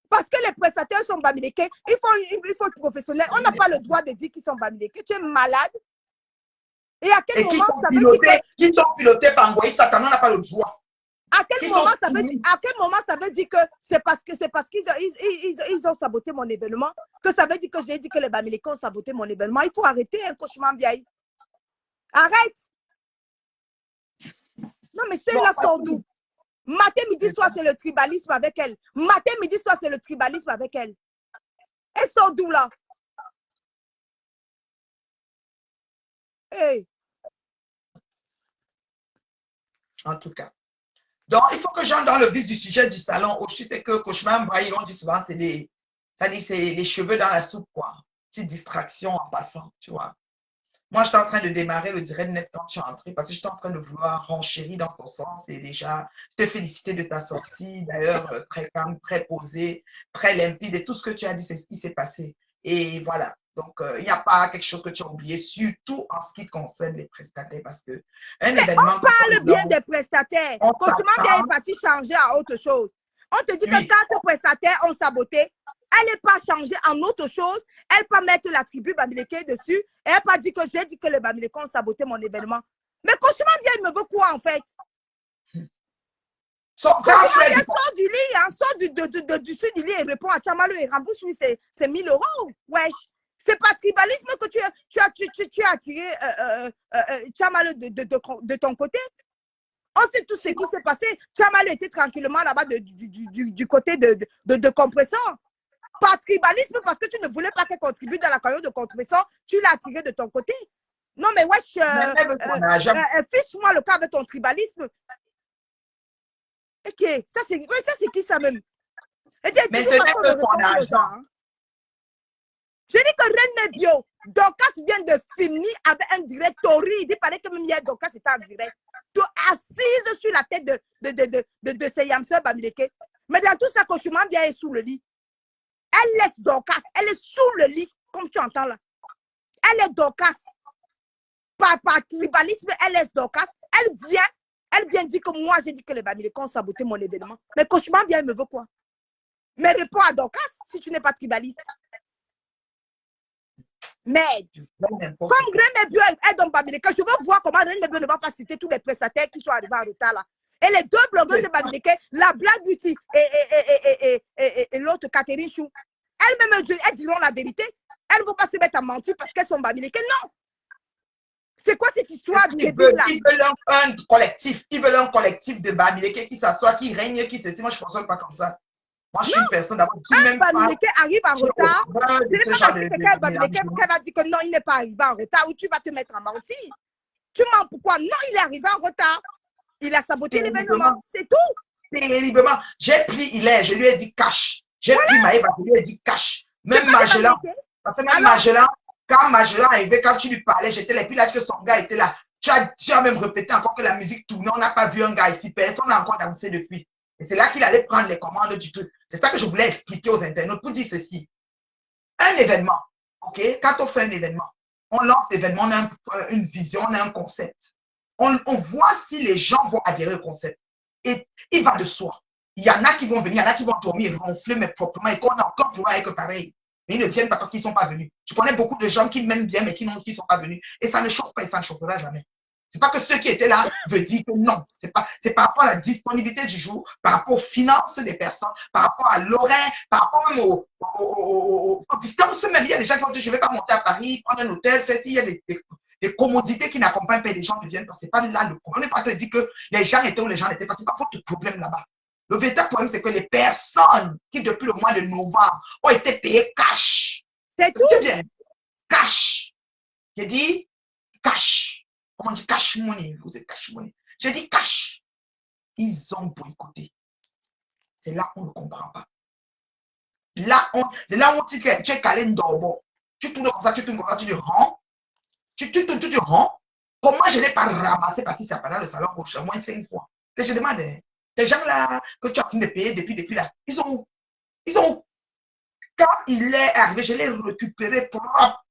Parce que les prestataires sont Bamileke, il faut être professionnel. On n'a pas le droit de dire qu'ils sont Bamileke. Tu es malade? Et à quel moment ça veut dire que... Qui sont pilotés par Ngoï Satan, on n'a pas le droit. À quel moment ça veut dire que c'est parce qu'ils ont saboté mon événement, que ça veut dire que j'ai dit que les Bamileke ont saboté mon événement. Il faut arrêter un cauchemar vieille. Arrête. Non, mais c'est là sort d'où? Matin, midi, soir, c'est le tribalisme avec elle. Matin, midi, soir, c'est le tribalisme avec elle. Elle sort d'où là? Hey. En tout cas. Donc, il faut que j'entre dans le vif du sujet du salon. Aussi, c'est que cauchemar, on dit souvent, c'est les cheveux dans la soupe, quoi. Petite distraction en passant, tu vois. Moi, j'étais en train de démarrer le direct net quand tu es entré parce que j'étais en train de vouloir renchérir dans ton sens et déjà te féliciter de ta sortie. D'ailleurs, très calme, très posée, très limpide et tout ce que tu as dit, c'est ce qui s'est passé. Et voilà. Donc, il n'y a pas quelque chose que tu as oublié, surtout en ce qui concerne les prestataires parce que un événement. On parle bien des prestataires. Cauchemar bien est parti changer à autre chose. On te dit que quand les prestataires ont saboté, elle n'est pas changée en autre chose. Elle pas mettre la tribu Bamileke dessus. Et elle pas dit que j'ai dit que les Bamileke ont saboté mon événement. Mais Cauchemar bien, il me veut quoi en fait? Cauchemar bien sort du lit, hein, sort du sud du lit et répond à Chamalo et rembourse lui c'est 1000 euros. Wesh. C'est pas tribalisme que tu as attiré Chamalo de ton côté. On sait tout ce qui s'est passé. Chamalo était tranquillement là-bas du côté de compresseur. Pas tribalisme parce que tu ne voulais pas qu'elle contribue dans la carrière de compresseur. Tu l'as attiré de ton côté. Non, mais wesh, fiche-moi le cas avec ton tribalisme. Ok, ça c'est qui ça même? Et dis, mais tenez que ton argent. Je dis que Reine Bio, Dorcas vient de finir avec un direct horrible. Il paraît que même hier, Dorcas était en direct. Assise sur la tête de ces yamseurs Bamileke. Mais dans tout ça, Cauchemar bien est sous le lit. Elle laisse Dorcas. Elle est sous le lit, comme tu entends là. Elle est Dorcas. Par tribalisme, elle laisse Dorcas. Elle vient dire que moi, j'ai dit que les Bamileke ont saboté mon événement. Mais Cauchemar bien, il me veut quoi? Mais réponds à Dorcas si tu n'es pas tribaliste. Mais Tu fais n'importe comme quoi. Reine Bio est dans Bamileke, je veux voir comment Reine Bio ne va pas citer tous les prestataires qui sont arrivés en retard là. Et les deux blogueuses de Bamileke, la Black Beauty et l'autre Catherine Chou, elles-mêmes, elles diront la vérité. Elles ne vont pas se mettre à mentir parce qu'elles sont Bamileke. Non. C'est quoi cette histoire Ils débile là? veulent un collectif. Ils veulent un collectif de Bamileke qui s'assoit, qui règne, qui ceci. Moi, je ne fonctionne pas comme ça. Moi, je suis une personne d'abord qui Un même pas Bamileke arrive en retard. Ce n'est ce pas genre parce que quelqu'un est Bamileke qu'elle va dire que non, il n'est pas arrivé en retard ou tu vas te mettre à mentir. Tu mens pourquoi? Non, il est arrivé en retard. Il a saboté l'événement. C'est tout. Terriblement. J'ai pris Hilaire, je lui ai dit cash. J'ai pris Maëva, je lui ai dit cash. Même Magellan. Parce que même Magellan, quand Magellan est arrivé, quand tu lui parlais, j'étais là. Et puis là, que son gars était là. Tu as même répété encore que la musique tournait. On n'a pas vu un gars ici. Personne n'a encore dansé depuis. Et c'est là qu'il allait prendre les commandes du truc. C'est ça que je voulais expliquer aux internautes pour dire ceci. Un événement, ok? Quand on fait un événement, on lance l'événement, on a une vision, on a un concept. On voit si les gens vont adhérer au concept. Et il va de soi. Il y en a qui vont venir, il y en a qui vont dormir, ronfler, mais proprement, et qu'on a encore pour avec pareil. Mais ils ne viennent pas parce qu'ils ne sont pas venus. Je connais beaucoup de gens qui m'aiment bien, mais qui ne sont pas venus. Et ça ne choque pas et ça ne choquera jamais. C'est pas que ceux qui étaient là veulent dire que non. C'est par rapport à la disponibilité du jour, par rapport aux finances des personnes, par rapport à l'horaire, par rapport même aux distances même. Il y a des gens qui vont dire, je ne vais pas monter à Paris, prendre un hôtel, faire il y a des commodités qui n'accompagnent pas les gens qui viennent parce que ce n'est pas là le problème. On n'est pas en train de dire que les gens étaient où les gens n'étaient pas. Ce n'est pas votre problème là-bas. Le véritable problème, c'est que les personnes qui, depuis le mois de novembre, ont été payées cash. C'est tout. Bien. Cash. J'ai dit cash. Comment on dit cash money? Vous êtes cash money. J'ai dit cash. Ils ont boycotté. C'est là qu'on ne comprend pas. Là, on dit que tu es calé d'orbo. Tu tournes comme ça, tu te rends. Tu rends. Comment je n'ai pas ramassé Patricia pendant le salon rouge au moins 5 fois? Que je demande, ces gens-là que tu as fini de payer depuis là, ils sont où? Ils sont où? Quand il est arrivé, je l'ai récupéré propre.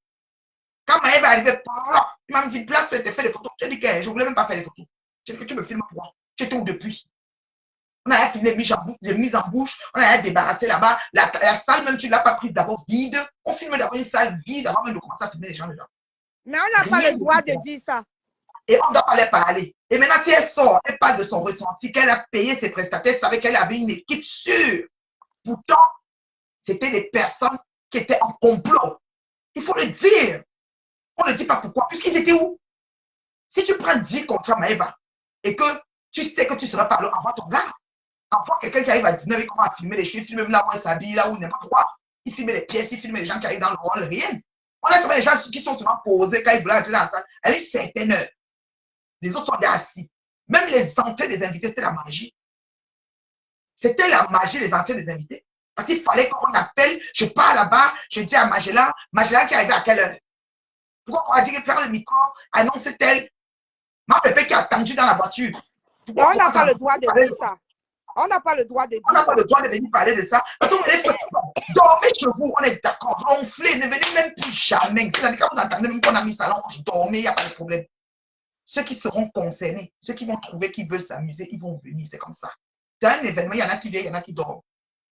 Quand Maëv est arrivé propre, il m'a dit, place, tu as fait des photos. Je dit que je ne voulais même pas faire des photos. J'ai dit que tu me filmes pourquoi? Tu étais où depuis? On a filmé les mises en bouche, on a débarrassé là-bas. La salle, même, tu ne l'as pas prise d'abord vide. On filme d'abord une salle vide avant même de commencer à filmer les gens dedans. Mais on n'a pas le droit de dire ça. Et on ne doit pas les parler. Et maintenant, si elle sort, elle parle de son ressenti, qu'elle a payé ses prestataires, elle savait qu'elle avait une équipe sûre. Pourtant, c'était des personnes qui étaient en complot. Il faut le dire. On ne dit pas pourquoi, puisqu'ils étaient où? Si tu prends 10 contrats, Maëva, et que tu sais que tu seras par là, envoie ton gars. Envoie quelqu'un qui arrive à 19 et commence à filmer les choses, filme même là où elle s'habille, là où n'importe quoi. Il filme les pièces, il filme les gens qui arrivent dans le rôle, rien. On a souvent les gens qui sont souvent posés quand ils voulaient entrer dans la salle à une certaine heure. Les autres sont assis. Même les entrées des invités, c'était la magie. C'était la magie des entrées des invités. Parce qu'il fallait qu'on appelle, je pars là-bas, je dis à Magella qui arrive à quelle heure? Pourquoi on a dit qu'il prend le micro, annonce tel? Ma pépé qui a attendu dans la voiture. Pourquoi on n'a pas le droit de dire ça. On n'a pas le droit de dire ça. On n'a pas le droit de venir parler de ça. Parce qu'on est dormez chez vous, on est d'accord. Ronflez, ne venez même plus jamais. C'est-à-dire quand vous entendez même qu'on a mis salon, je dormais, il n'y a pas de problème. Ceux qui seront concernés, ceux qui vont trouver qu'ils veulent s'amuser, ils vont venir. C'est comme ça. Dans un événement, il y en a qui viennent, il y en a qui dorment.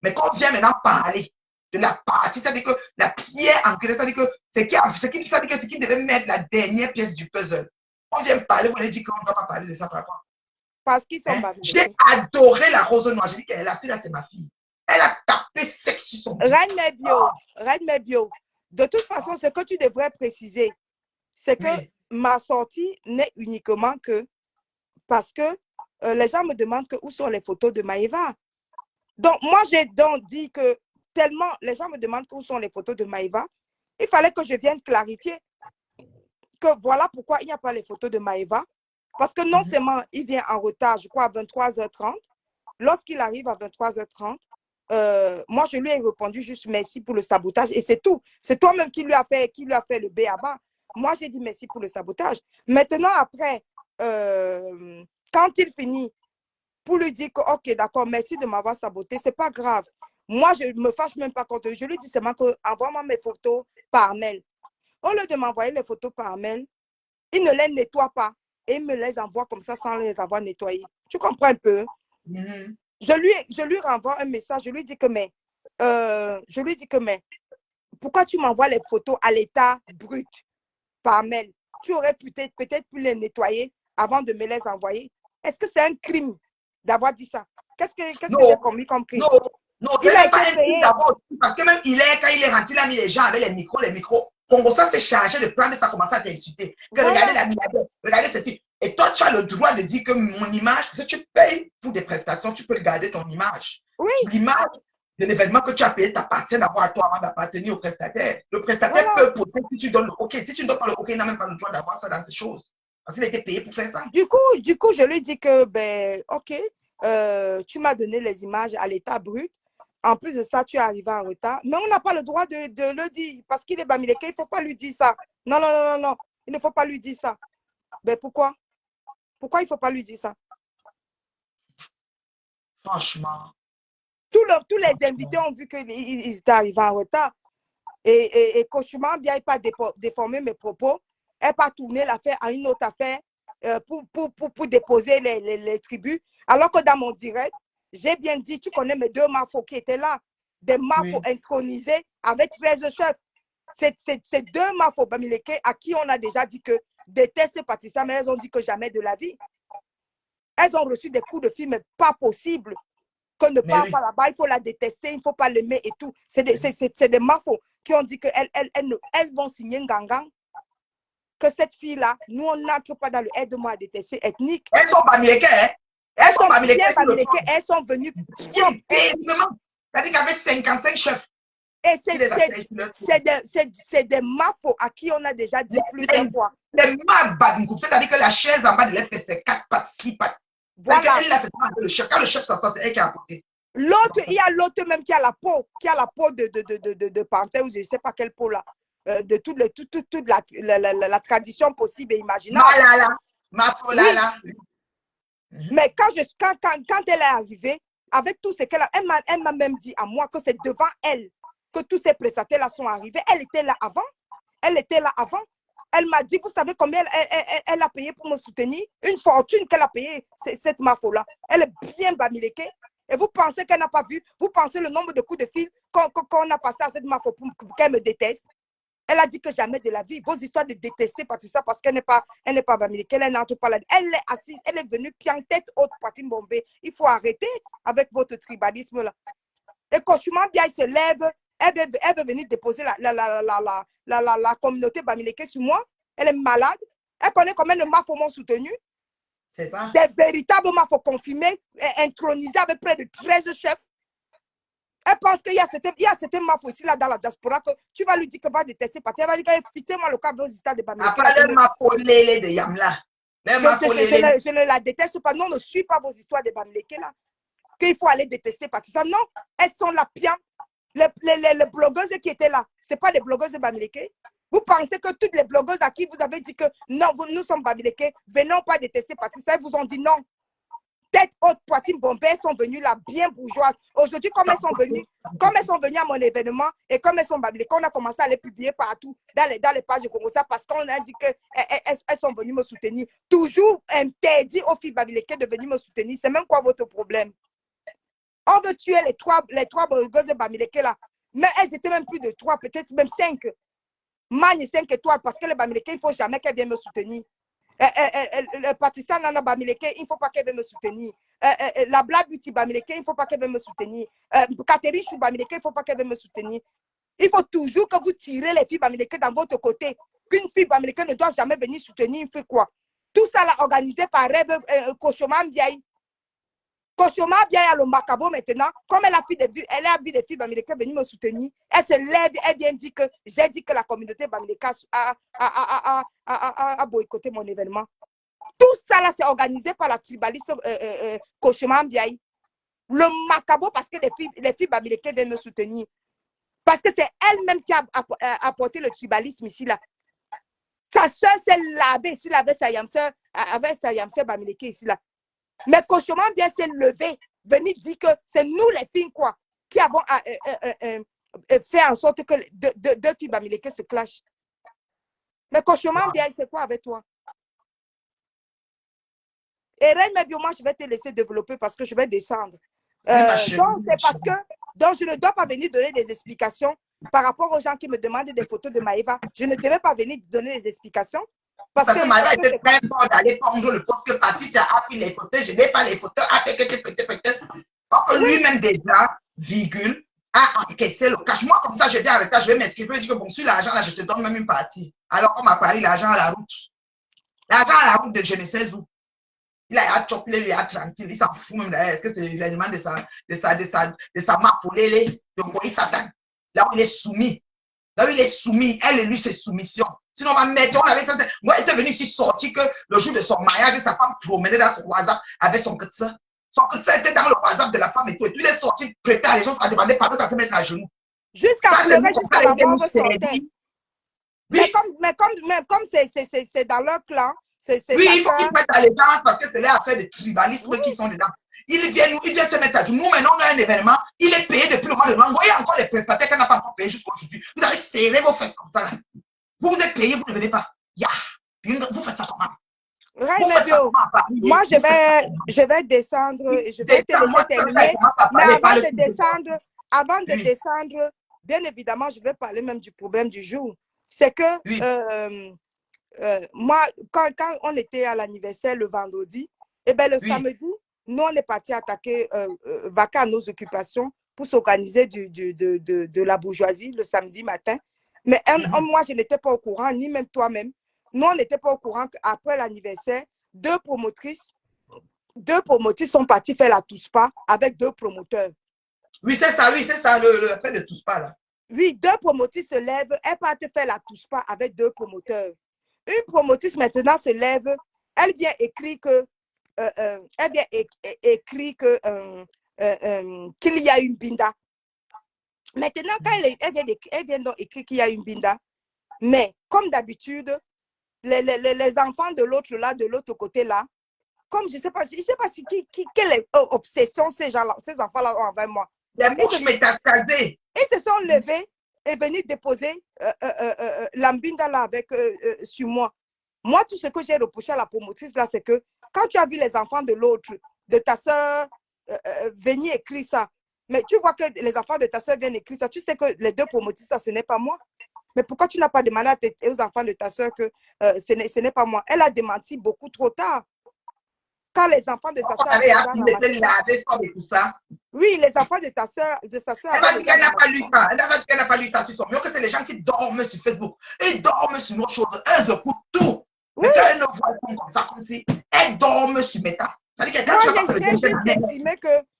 Mais quand on vient maintenant parler de la partie, c'est-à-dire que la pierre ancrée, c'est-à-dire que c'est qui devait mettre la dernière pièce du puzzle. On vient parler, vous allez dire qu'on ne doit pas parler de ça par rapport. Parce qu'ils sont bavés. J'ai adoré la rose noire. J'ai dit qu'elle a fait là, c'est ma fille. Elle a tapé sexe sur son Reine Bio. De toute façon, ce que tu devrais préciser, c'est que ma sortie n'est uniquement que parce que les gens me demandent où sont les photos de Maëva. Donc, moi, j'ai donc dit que tellement les gens me demandent où sont les photos de Maëva, il fallait que je vienne clarifier que voilà pourquoi il n'y a pas les photos de Maëva. Parce que non seulement il vient en retard, je crois, à 23h30. Lorsqu'il arrive à 23h30, moi, je lui ai répondu juste merci pour le sabotage. Et c'est tout. C'est toi-même qui lui a fait le b.a.-ba. Moi, j'ai dit merci pour le sabotage. Maintenant, après, quand il finit, pour lui dire que, ok, d'accord, merci de m'avoir saboté, c'est pas grave. Moi, je ne me fâche même pas contre eux. Je lui dis seulement que envoie-moi mes photos par mail. Au lieu de m'envoyer les photos par mail, il ne les nettoie pas et il me les envoie comme ça sans les avoir nettoyées. Tu comprends un peu? Je lui renvoie un message, je lui dis que pourquoi tu m'envoies les photos à l'état brut par mail? Tu aurais peut-être pu les nettoyer avant de me les envoyer. Est-ce que c'est un crime d'avoir dit ça? Qu'est-ce que j'ai commis comme crime? Non, non, Il c'est a même pas été un crime payé. d'abord, parce que même quand il est rentré, il a mis les gens avec les micros. Congo, ça s'est chargé de prendre ça, commencer à t'insulter. Que Voilà. regardez la milliardaire, regardez ceci. Et toi, tu as le droit de dire que mon image, si tu payes pour des prestations, tu peux garder ton image. Oui. L'image de l'événement que tu as payé t'appartient d'abord à toi avant d'appartenir au prestataire. Le prestataire Voilà. peut poser si tu donnes le OK. Si tu ne donnes pas le OK, il n'a même pas le droit d'avoir ça dans ces choses. Parce qu'il a été payé pour faire ça. Du coup, je lui dis que, ben, OK, tu m'as donné les images à l'état brut. En plus de ça, tu es arrivé en retard. Mais on n'a pas le droit de le dire parce qu'il est Bamileke. Il ne faut pas lui dire ça. Non, non, non, non, non. Il ne faut pas lui dire ça. Ben, pourquoi? Pourquoi il ne faut pas lui dire ça? Franchement. Tous les invités ont vu qu'ils étaient arrivés en retard. Et Kochuma bien pas déformer mes propos. Elle pas tourner l'affaire à une autre affaire pour déposer les tribus. Alors que dans mon direct, j'ai bien dit, tu connais mes deux mafos qui étaient là. Des mafos intronisés avec 13 chefs. C'est deux mafos Bamileke à qui on a déjà dit que détestent Patissa, mais elles ont dit que jamais de la vie. Elles ont reçu des coups de fil, mais pas possible. Qu'on ne parle pas là-bas, il faut la détester, il ne faut pas l'aimer et tout. C'est des mafos qui ont dit qu'elles vont signer un gangang. Que cette fille-là, nous, on n'entre pas dans le aide-moi à détester ethnique. Elles sont Bamileke, hein? Elles sont bien Bamileke, elles sont venues propres. C'est-à-dire qu'avec 55 chefs. Et c'est des mafos à qui on a déjà dit plusieurs fois. Les mafos, c'est-à-dire que la chaise en bas de l'EF, c'est 4 pattes, 6 pattes. Voilà. Elle, là, c'est le chef. Quand le chef s'assoit, c'est elle qui a apporté. L'autre, il y a l'autre même qui a la peau de panthère, ou je ne sais pas quelle peau là. De toute la tradition possible et imaginable. Malala, Mapolala. Oui. Mais quand elle est arrivée, avec tout ce qu'elle a, elle m'a même dit à moi que c'est devant elle que tous ces prestataires-là sont arrivés. Elle était là avant. Elle était là avant. Elle m'a dit, vous savez combien elle a payé pour me soutenir? Une fortune qu'elle a payée, cette mafo-là. Elle est bien Bamileke. Et vous pensez qu'elle n'a pas vu? Vous pensez le nombre de coups de fil qu'on a passé à cette mafo pour qu'elle me déteste? Elle a dit que jamais de la vie. Vos histoires de détester Patricia parce qu'elle n'est pas Bamileke, elle n'entre pas là. Elle est assise, elle est venue pied en tête haute, Patrick Bombay. Il faut arrêter avec votre tribalisme là. Et Kochuma bien, il se lève. Elle veut venir déposer la communauté Bamileke sur moi. Elle est malade. Elle connaît combien de mafos m'ont soutenu. C'est ça. Des véritables mafos confirmés, intronisés avec près de 13 chefs. Elle pense qu'il y a certains mafos ici là dans la diaspora que tu vas lui dire que va détester parce qu'elle va dire que moi le cas vos histoires de Bamileke. Après le mapolélé de Yamla. Je ne la déteste pas. Non, on ne suit pas vos histoires de Bamileke là. Qu'il faut aller détester Patricia. Non, elles sont là bien. Les blogueuses qui étaient là, ce n'est pas des blogueuses de Bamileke. Vous pensez que toutes les blogueuses à qui vous avez dit que non, nous sommes Bamileke, venons pas détester Patricia, elles vous ont dit non. Tête haute, poitrine bombée, elles sont venues là, bien bourgeoises. Aujourd'hui, comme elles sont venues à mon événement et comme elles sont Bamileke, on a commencé à les publier partout dans les pages de Congo, parce qu'on a dit qu'elles sont venues me soutenir. Toujours interdit aux filles Bamileke de venir me soutenir. C'est même quoi votre problème? On veut tuer les trois blogueuses de Bamileke là. Mais elles étaient même plus de 3, peut-être même 5. Magne 5 étoiles parce que les Bamileke, il ne faut jamais qu'elle vienne me soutenir. Patricia Nana Bamileke, il ne faut pas qu'elle vienne me soutenir. La Black Beauty Bamileke, il ne faut pas qu'elle vienne me soutenir. Catherine Chou Bamileke, il ne faut pas qu'elle vienne me soutenir. Il faut toujours que vous tirez les filles Bamileke dans votre côté. Qu'une fille Bamileke ne doit jamais venir soutenir, il fait quoi? Tout ça là organisé par Rêve Kochoma Ndiaye. Kochoma bien à l'Ombakabo maintenant, comme elle a vu des filles Bamileke venir me soutenir, elle se lève, elle vient dire que j'ai dit que la communauté Bamileke a boycotté mon événement. Tout ça là, c'est organisé par la tribaliste Kochoma Ndiaye. Le Macabo parce que les filles Bamileke viennent me soutenir. Parce que c'est elle-même qui a apporté le tribalisme ici là. Sa soeur s'est lavée ici là avec sa yamseur Bamileke ici là. Mais Kochoma bien s'est levé, venir dire que c'est nous les filles quoi, qui avons fait en sorte que deux filles Bamileke se clashent. Mais Kochoma bien, c'est quoi avec toi? Et Reine moi je vais te laisser développer parce que je vais descendre. Donc c'est parce que je ne dois pas venir donner des explications par rapport aux gens qui me demandent des photos de Maëva. Je ne devais pas venir donner des explications. Parce que Maëva était très fort d'aller prendre le poste que Patricia a pris les photos. Je n'ai pas les photos. A fait que peut-être. Donc lui-même déjà, virgule, a encaissé le cash. Moi, comme ça, je dis arrête, je vais m'inscrire. Je dis que bon, sur l'argent, là, je te donne même une partie. Alors qu'on m'a parlé l'argent à la route. L'argent à la route de je ne sais où. Il a chopé, il a tranquille, il s'en fout même. Est-ce que c'est l'animal de sa mafolélé, de Moïse Satan? Là où il est soumis. Là où il est soumis, elle et lui, c'est soumission. Sinon, ma mère, moi, elle était venue ici sortir que le jour de son mariage, sa femme promenait dans son WhatsApp avec son kutsa. Son kutsa était dans le WhatsApp de la femme et tout. Et tout, il est sorti, prêté à les gens, à demander pardon, ça se mettre à genoux. Jusqu'à pleurer, jusqu'à la mort sortait. Mais comme c'est dans leur clan, oui, il faut qu'ils mettent allégeance parce que c'est les affaires de tribalisme qui sont dedans. Il vient se mettre à genoux. Nous, maintenant, on a un événement. Il est payé depuis le mois de novembre. Vous voyez encore les prestataires qu'on n'a pas encore payé jusqu'aujourd'hui. Vous avez serré vos fesses comme ça. Là. Vous êtes payé, vous ne venez pas. Yeah. Vous faites ça comment? Moi, je vais descendre et je vais te laisser terminer. Mais avant de descendre, bien évidemment, je vais parler même du problème du jour. C'est que moi, quand on était à l'anniversaire le vendredi, et bien le samedi, nous, on est parti attaquer vaquer à nos occupations pour s'organiser de la bourgeoisie le samedi matin. Mais moi, je n'étais pas au courant, ni même toi-même. Nous, on n'était pas au courant qu'après l'anniversaire, deux promotrices sont parties faire la Touspa avec deux promoteurs. Oui, c'est ça, le fait de Touspa, là. Oui, deux promotrices se lèvent, elles partent faire la Touspa avec deux promoteurs. Une promotrice maintenant se lève, elle vient écrire que qu'il y a une binda. Maintenant, quand elle vient donc écrire qu'il y a une binda, mais comme d'habitude, les enfants de l'autre là, de l'autre côté là, comme je sais pas si quelle obsession ces enfants-là ont envers moi. Les mouches métastasées. Ils se sont levés et venus déposer l'ambinda là sur moi. Moi, tout ce que j'ai reproché à la promotrice là, c'est que quand tu as vu les enfants de l'autre, de ta soeur, venir écrire ça, mais tu vois que les enfants de ta soeur viennent écrire ça, tu sais que les deux promotrices, ça, ce n'est pas moi. Mais pourquoi tu n'as pas demandé aux enfants de ta soeur que ce n'est pas moi? Elle a démenti beaucoup trop tard. Quand les enfants de sa soeur... Oui, les enfants de sa soeur... Elle va dire qu'elle n'a pas lu ça. Elle va dire qu'elle n'a pas lu ça sur son mur, que c'est les gens qui dorment sur Facebook. Ils dorment sur nos choses. Elles écoutent tout. Mais quand elles ne voient pas comme ça, comme si elles dorment sur Meta.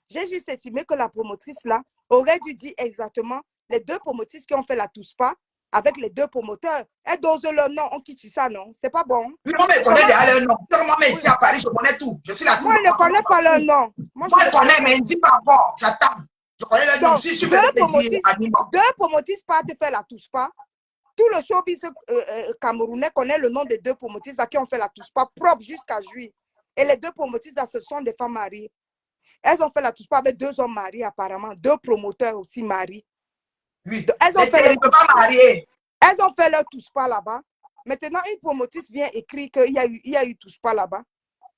J'ai juste estimé que la promotrice là aurait dû dire exactement les deux promotrices qui ont fait la Touspa avec les deux promoteurs. Elles dosent leur nom, on quitte sur ça, non? C'est pas bon. Oui, moi, je connais déjà leur nom. Moi, ici à Paris, je connais tout. Je suis là. Moi, je ne connais pas leur nom. Moi, je connais, mais je ne dis pas fort. J'attends. Je connais leur nom. Deux promotrices partent faire la Touspa. Tout le showbiz camerounais connaît le nom des deux promotrices qui ont fait la Touspa propre jusqu'à juillet. Et les deux promotrices, ce sont des femmes mariées. Elles ont fait la Touspa avec deux hommes mariés apparemment. Deux promoteurs aussi mariés. Oui. Elles ont fait leur Touspa là-bas. Maintenant, une promotrice vient écrire qu'il y a eu Touspa là-bas.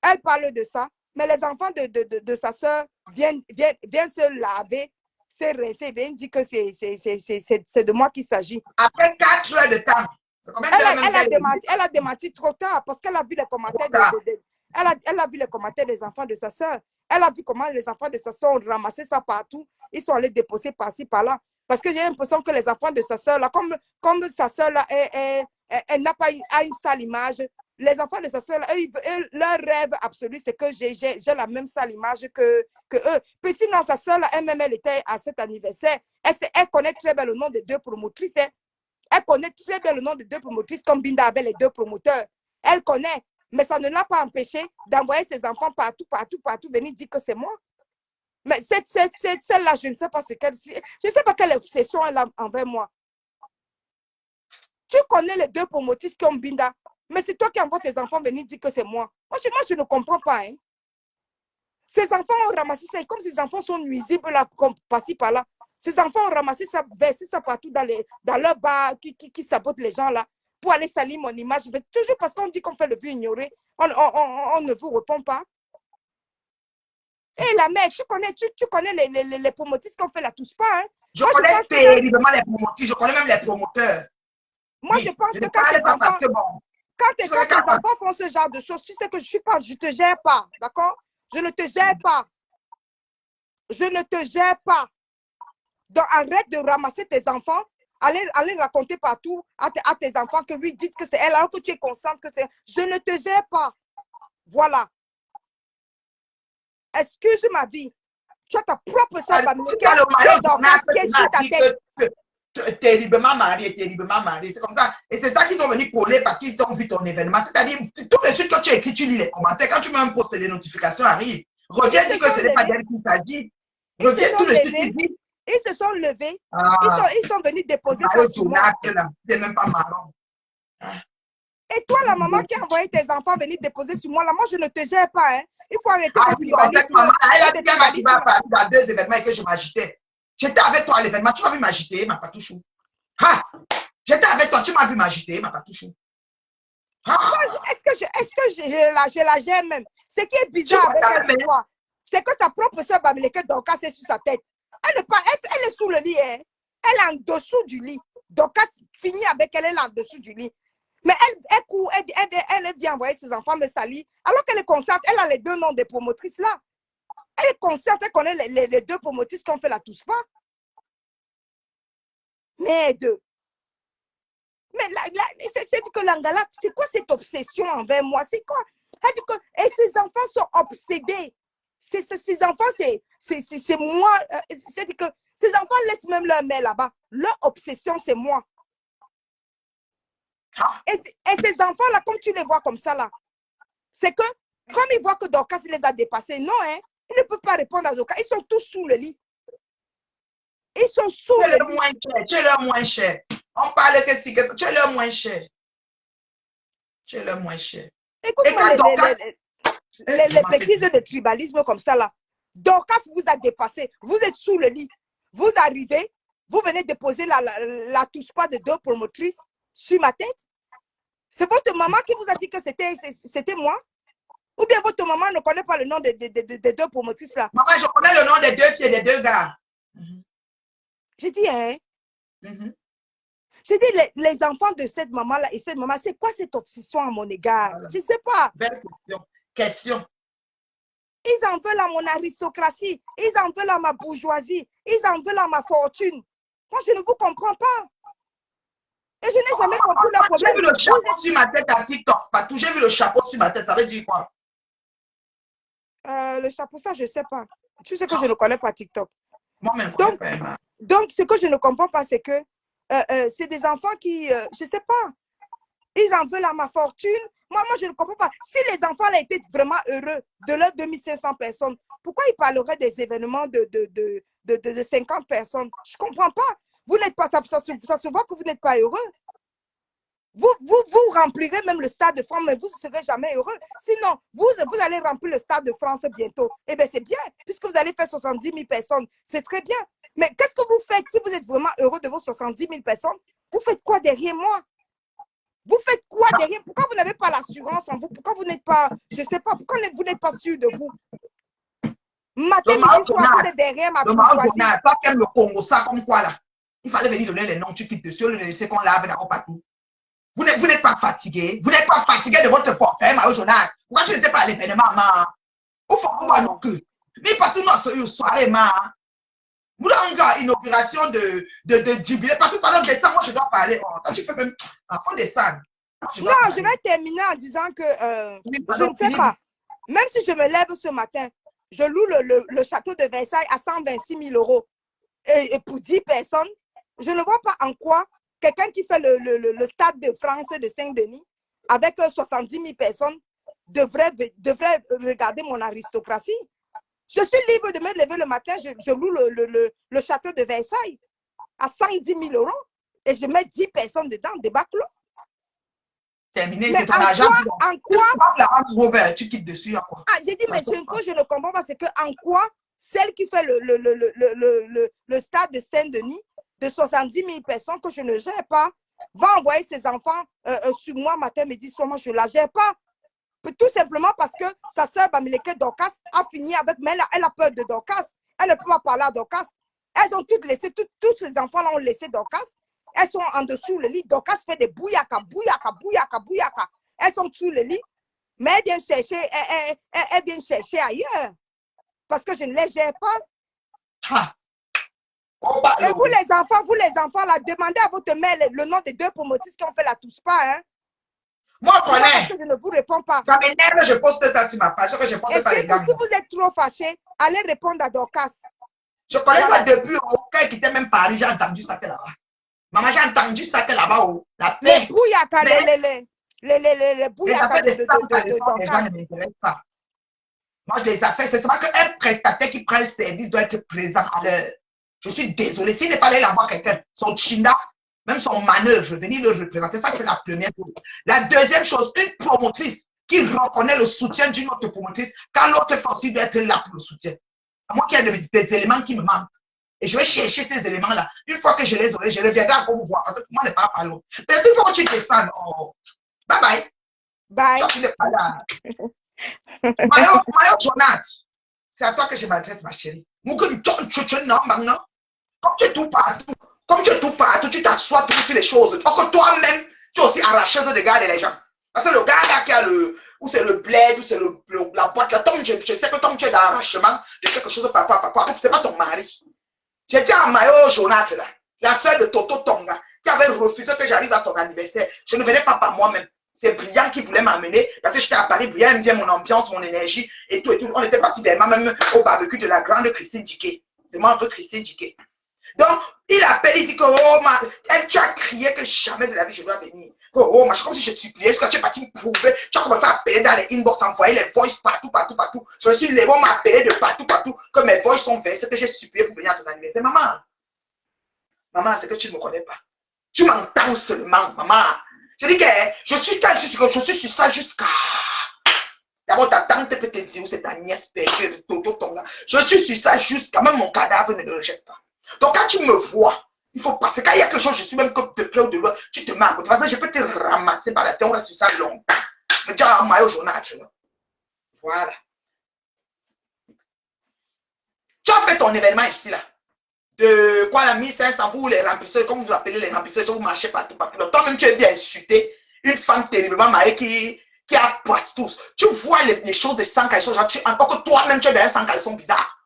Elle parle de ça. Mais les enfants de sa soeur viennent se laver, se rincer, viennent dire que c'est de moi qu'il s'agit. Après 4 heures de temps. Elle a démenti trop tard parce qu'elle a vu les commentaires elle a vu les commentaires des enfants de sa soeur. Elle a vu comment les enfants de sa soeur ont ramassé ça partout. Ils sont allés déposer par-ci, par-là. Parce que j'ai l'impression que les enfants de sa soeur, là, comme sa soeur, là, elle n'a pas une sale image. Les enfants de sa soeur, leur rêve absolu, c'est que j'ai la même sale image que eux. Puis sinon, sa soeur, là, elle-même, elle était à cet anniversaire. Elle connaît très bien le nom des deux promotrices. Hein. Elle connaît très bien le nom des deux promotrices, comme Binda avait les deux promoteurs. Elle connaît. Mais ça ne l'a pas empêché d'envoyer ses enfants partout, venir dire que c'est moi. Mais celle-là, je ne sais pas quelle obsession elle a envers moi. Tu connais les deux promotrices comme Binda, mais c'est toi qui envoies tes enfants venir dire que c'est moi. Moi, je ne comprends pas. Hein. Ces enfants ont ramassé ça, comme ces enfants sont nuisibles là, par-ci, par-là. Ces enfants ont ramassé ça, versé ça partout dans leur bar qui sabotent les gens là. Pour aller salir mon image. Toujours parce qu'on dit qu'on fait le vieux ignoré, on ne vous répond pas. Et la mère, tu connais les promotrices qui ont fait la Touspa. Hein? Je Moi, je connais pense que terriblement les promoteurs, je connais même les promoteurs. moi, je Oui, pense je que ne parle pas parce que bon, je quand serais tes capable. enfants font ce genre de choses, tu sais que je te gère pas, d'accord? Je ne te gère pas. Je ne te gère pas. Donc, arrête de ramasser tes enfants, allez raconter partout à tes enfants que oui, dites que c'est elle, alors que tu es consciente que c'est... Je ne te gère pas. Voilà. Excuse ma vie. Tu as ta propre soeur Bamileke Quand le qui maillot est dans Donald qui est sur a ta dit tête. que terriblement marié, terriblement marié. C'est comme ça. Et c'est ça qu'ils sont venus coller parce qu'ils ont vu ton événement. C'est-à-dire, tous les trucs que tu écris, tu lis les commentaires. Quand tu mets un post, les notifications arrivent. Reviens Ils dire se que sont ce n'est pas levés. d'elle qu'il s'agit. Ils se Reviens sont tout de suite, tu levés. dis, Ils se sont levés. ah, Ils sont venus le déposer ça maillot sur moi. Donald, là, c'est même pas marrant. Ah, Et toi, la maman qui a envoyé tes enfants venir déposer sur moi, là, moi, je ne te gère pas. Hein. Il faut arrêter votre cette tribalisme. maman-là, elle a dit Votre qu'elle m'a dit va tribalisme. partir dans 2 événements et que je m'agitais. J'étais avec toi à l'événement, tu m'as vu m'agiter, ma patouchou. Ah, j'étais avec toi, tu m'as vu m'agiter, ma patouchou. Ah, Est-ce que je la gère même? Ce qui est tu bizarre vois, avec elle, c'est quoi? C'est que sa propre soeur Bamileke Dorcas est sur sa tête. Elle est sous le lit. Hein. Elle est en dessous du lit. Dorcas finit avec elle, elle est en dessous du lit. Mais elle court, elle vient envoyer ses enfants me salir. Alors qu'elle est consciente, elle a les 2 noms des promotrices là. Elle est consciente, elle connaît les 2 promotrices qu'on fait la tous pas. Mais deux. Mais c'est que l'Angala, c'est quoi cette obsession envers moi? C'est quoi? Et ces enfants sont obsédés. Ces enfants, c'est moi. C'est que ces enfants laissent même leur mère là-bas. Leur obsession, c'est moi. Et ces enfants-là, comme tu les vois comme ça, là, c'est que, comme ils voient que Dorcas les a dépassés, non, hein, ils ne peuvent pas répondre à Dorcas. Ils sont tous sous le lit. Ils sont sous le lit. Moins cher, tu es leur moins cher. On parle que si, que tu es leur moins cher. Tu es leur moins cher. Écoute-moi les bêtises de tribalisme comme ça, là. Dorcas vous a dépassé. Vous êtes sous le lit. Vous arrivez, vous venez déposer la touche-pas de 2 promotrices sur ma tête. C'est votre maman qui vous a dit que c'était moi? Ou bien votre maman ne connaît pas le nom des 2 promotrices là? Maman, je connais le nom des 2 filles et des 2 gars. J'ai dit, hein? J'ai dit, les enfants de cette maman-là et cette maman, c'est quoi cette obsession à mon égard? Voilà. Je ne sais pas. Belle question. Ils en veulent à mon aristocratie. Ils en veulent à ma bourgeoisie. Ils en veulent à ma fortune. Moi, je ne vous comprends pas. Et je n'ai jamais compris leur problème. J'ai vu le chapeau sur ma tête à TikTok. Partout, j'ai vu le chapeau sur ma tête. Ça veut dire quoi? Le chapeau, ça, je ne sais pas. Tu sais que je ne connais pas TikTok. Moi-même, donc, ce que je ne comprends pas, c'est que c'est des enfants qui, je ne sais pas, ils en veulent à ma fortune. Moi, je ne comprends pas. Si les enfants là, étaient vraiment heureux de leurs 2500 personnes, pourquoi ils parleraient des événements de 50 personnes? Je ne comprends pas. Vous n'êtes pas, ça se voit que vous n'êtes pas heureux. Vous remplirez même le Stade de France, mais vous ne serez jamais heureux. Sinon, vous allez remplir le Stade de France bientôt. Eh bien, c'est bien, puisque vous allez faire 70 000 personnes. C'est très bien. Mais qu'est-ce que vous faites si vous êtes vraiment heureux de vos 70 000 personnes? Vous faites quoi derrière moi? Vous faites quoi derrière? Pourquoi vous n'avez pas l'assurance en vous? Pourquoi vous n'êtes pas, je ne sais pas, pourquoi vous n'êtes pas sûr de vous? Matin, midi, soir, vous êtes derrière ma bourgeoisie. Toi qui aimes le Congo, ça comme quoi là? Il fallait venir donner les noms, tu quittes dessus, le laisser qu'on lave d'abord partout. Vous n'êtes pas fatigué. Vous n'êtes pas fatigué de votre forfait, Mario Journal. Pourquoi tu n'étais pas à l'événement, ma? Au fond, on va nous que. Mais partout, notre soirée, ma. Vous avez encore inauguration de jubilé. Partout, pendant décembre, moi, je dois parler. Oh, toi, tu peux même. Faut descendre. Non, je vais terminer en disant que je ne sais pas. Même si je me lève ce matin, je loue le château de Versailles à 126 000 euros et pour 10 personnes, je ne vois pas en quoi quelqu'un qui fait le Stade de France de Saint-Denis avec 70 000 personnes devrait regarder mon aristocratie. Je suis libre de me lever le matin, je loue le château de Versailles à 110 000 euros et je mets 10 personnes dedans, débat clos. Terminé, c'est ton argent. En quoi tu quittes dessus. J'ai dit, mais ce que je ne comprends pas, c'est que en quoi celle qui fait le Stade de Saint-Denis de 70 000 personnes que je ne gère pas va envoyer ses enfants sur moi matin, midi, soir. Moi, je ne la gère pas. Tout simplement parce que sa sœur Bamileke Dorcas a fini avec, mais elle a peur de Dorcas. Elle ne peut pas parler à Dorcas. Elles ont toutes laissé, tous ces enfants-là ont laissé Dorcas. Elles sont en dessous le lit. Dorcas fait des bouillaka, bouillaka, bouillaka, bouillaka. Elles sont sous le lit. Mais elles viennent chercher, elles viennent chercher ailleurs. Parce que je ne les gère pas. Ah. Oh, bah, Et vous les enfants, là, demandez à votre mère le nom des 2 promotrices qui ont fait la Touspa, hein. Moi, je Parce connais. que je ne vous réponds pas. Ça m'énerve, je poste ça sur ma page, que je poste pas les Et gangs. si vous êtes trop fâché, allez répondre à Dorcas. Je connais Voilà. ça depuis quand il quittait même Paris, j'ai entendu ça que là-bas. Maman, j'ai entendu ça que là-bas, la paix. Les bouillaka, les Les bouillaka affaires de centre à de leçon, les gens Dorcas. ne m'intéressent pas. Moi, je les affaires, c'est seulement qu'un prestataire qui prend le service doit être présent à l'heure. Je suis désolée. S'il n'est pas allé là voir quelqu'un, son chinda, même son manœuvre, venir le représenter, ça c'est la première chose. La deuxième chose, une promotrice qui reconnaît le soutien d'une autre promotrice, quand l'autre fait aussi doit être là pour le soutien. À moi qu'il y a des éléments qui me manquent. Et je vais chercher ces éléments-là. Une fois que je les aurai, je reviendrai encore vous voir. Parce que moi, je ne parle pas l'autre. Mais une fois que tu descends, oh, bye bye. Bye. Tu n'es pas là. Mayo Jonathan, c'est à toi que je m'adresse, ma chérie. Comme tu es tout partout, tu t'assois tout sur les choses. Donc toi-même, tu es aussi arracheuse de regarder les gens. Parce que le gars là qui a ou c'est le bled, ou c'est la boîte là, je sais que Tom, tu es dans l'arrachement de quelque chose, papa, c'est pas ton mari. J'étais à Mayo Jonathan là, la sœur de Toto Tonga, qui avait refusé que j'arrive à son anniversaire. Je ne venais pas par moi-même. C'est Brillant qui voulait m'amener. Parce que j'étais à Paris, Brillant aime bien mon ambiance, mon énergie et tout et tout. On était partis même au barbecue de la grande Christine Diquet. C'est moi, un peu Christine Diquet. Donc, il appelle, il dit que, oh, tu as crié que jamais de la vie je dois venir. Oh, c'est comme si je suppliais, parce que tu es parti me prouver. Tu as commencé à appeler dans les inbox, envoyer les voices partout. Je me suis levé, on m'a appelé de partout, que mes voices sont versées, que j'ai supplié pour venir à ton anniversaire. Maman, c'est que tu ne me connais pas. Tu m'entends seulement, maman. Je dis que je suis sur ça jusqu'à. D'abord, ta tante peut te dire où c'est ta nièce, je suis sur ça jusqu'à même mon cadavre ne le rejette pas. Donc, quand tu me vois, il faut passer. Quand il y a quelque chose, je suis même comme de près ou de loin, tu te mets à côté. Parce que je peux te ramasser par la tête, on reste sur ça longtemps. Mais tu as un maillot journal, voilà. Tu as fait ton événement ici, là. De quoi, la 1500, vous les remplisseurs, comme vous appelez les remplisseurs, vous marchez partout. Donc, toi-même, tu es bien insulté une femme terriblement mariée qui a poisse tous. Tu vois les choses de sans caleçon, genre, encore que toi-même, tu es bien sans caleçon bizarre.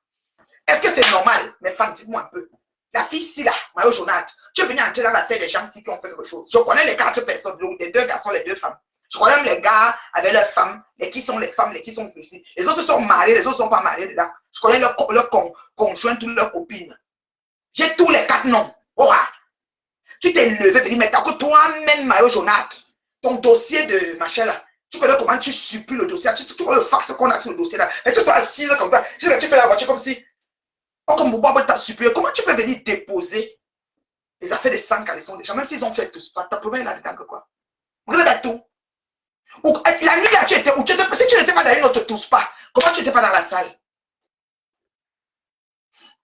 Est-ce que c'est normal? Mes femmes, dites-moi un peu. La fille ici, là, Mayo Jonathan, tu es venu entrer dans la tête des gens ici qui ont fait quelque chose. Je connais les 4 personnes, les 2 garçons, les 2 femmes. Je connais même les gars avec leurs femmes, les qui sont les femmes, les qui sont ici. Les autres sont mariés, les autres ne sont pas mariés dedans. Je connais leurs conjoints, toutes leurs copines. J'ai tous les 4 noms. Oh, tu t'es levé et dit, mais t'as que toi-même, Mayo Jonathan, ton dossier de machin là, tu connais comment tu supplies le dossier, tu connais le fax qu'on a sur le dossier là, et tu sois assise comme ça, tu fais la voiture comme si, oh, comme Bouba t'a supplié, comment tu peux venir déposer les affaires de sang caleçons des gens, même s'ils ont fait tout ça, t'as problème là-dedans que quoi? Regarde tout. Ou, la nuit là, tu étais où? Si tu n'étais pas dans une autre tous pas, comment tu n'étais pas dans la salle?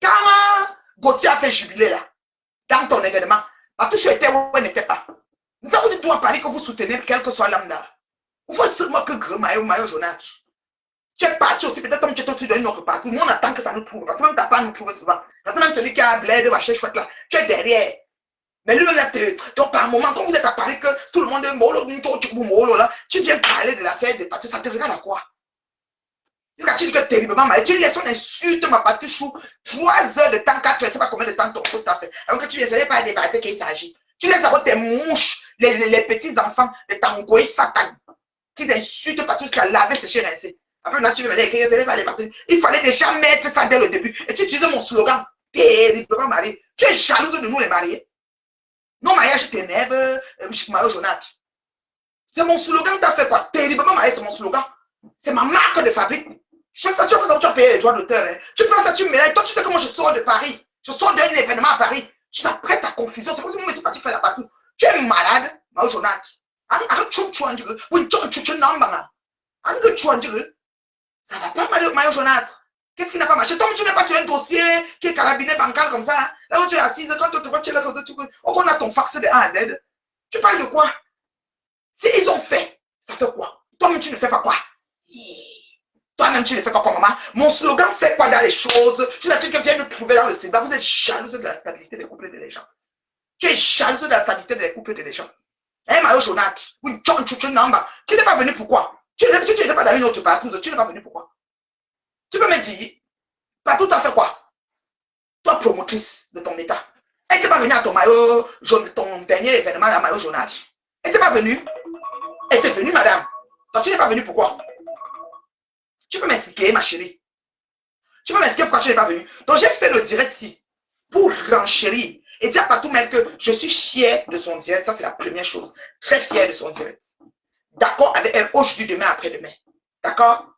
Quand Gauthier a fait jubilé là, dans ton événement, parce que tu étais où elle n'était pas. Nous avons dit tout à Paris que vous soutenez quel que soit l'âme là. Il faut seulement que Mayo Jonathan. Tu es parti aussi, peut-être comme tu es dans une autre partie. Nous, on attend que ça nous trouve. Parce que même ta part nous trouve souvent. Parce que même celui qui a bled, vaché, chouette là, tu es derrière. Mais lui, là, donc par moment, quand vous êtes à Paris, que tout le monde est molo, tu viens parler de l'affaire des parties, ça te regarde à quoi? Quand tu dis que terriblement mal, tu laisses son insulte, ma partie chou, 3 heures de temps, 4 heures, je ne sais pas combien de temps ton poste a fait. Alors que tu ne savais pas débattre qu'il s'agit. Tu laisses d'abord tes mouches, les petits enfants, les tangoïs satan, qui insultent partout jusqu'à laver, sécher, rincer. Après, là, tu veux me dire, il fallait déjà mettre ça dès le début. Et tu utilises mon slogan, terriblement marié. Tu es jalouse de nous les mariés. Non, mariage t'énerve, Mayo Jonathan. C'est mon slogan, tu as fait quoi? Terriblement marié, c'est mon slogan. C'est ma marque de fabrique. Je fais tu as payé les droits d'auteur. Hein. Tu prends ça, tu me mets. Toi, tu sais comment je sors de Paris. Je sors d'un événement à Paris. Tu t'apprêtes à confusion. C'est comme si moi, je suis parti faire la partie. Tu es malade, Mayo Jonathan. Ça va pas, Mayo Jonathan. Qu'est-ce qui n'a pas marché? Toi, tu n'es pas sur un dossier qui est carabiné bancal comme ça. Là où tu es assise, quand tu te vois, tu es là comme ça, on a ton fax de A à Z. Tu parles de quoi? Si ils ont fait, ça fait quoi? Toi-même, tu ne fais pas quoi? Toi-même, tu ne fais pas quoi, maman. Mon slogan fait quoi dans les choses? Je suis sûr que viens nous trouver dans le célibat. Vous êtes jalouse de la stabilité des couples et des gens. Tu es jalouse de la stabilité des couples et des gens. Eh, Mario Jonathan, tu n'es pas venu pourquoi? Si tu n'es pas dans une autre partout, tu n'es pas venu pourquoi? Tu peux me dire, pas tout à fait quoi? Toi, promotrice de ton état. Elle n'était pas venue à ton maillot, ton dernier événement, la maillot Jonathan. Elle n'était pas venue. Elle était venue, madame. Donc, tu n'es pas venue pourquoi? Tu peux m'expliquer, ma chérie? Tu peux m'expliquer pourquoi tu n'es pas venue? Donc, j'ai fait le direct ici pour renchérir et dire à partout même que je suis fière de son direct. Ça, c'est la première chose. Très fière de son direct. D'accord avec elle aujourd'hui, demain, après-demain. D'accord?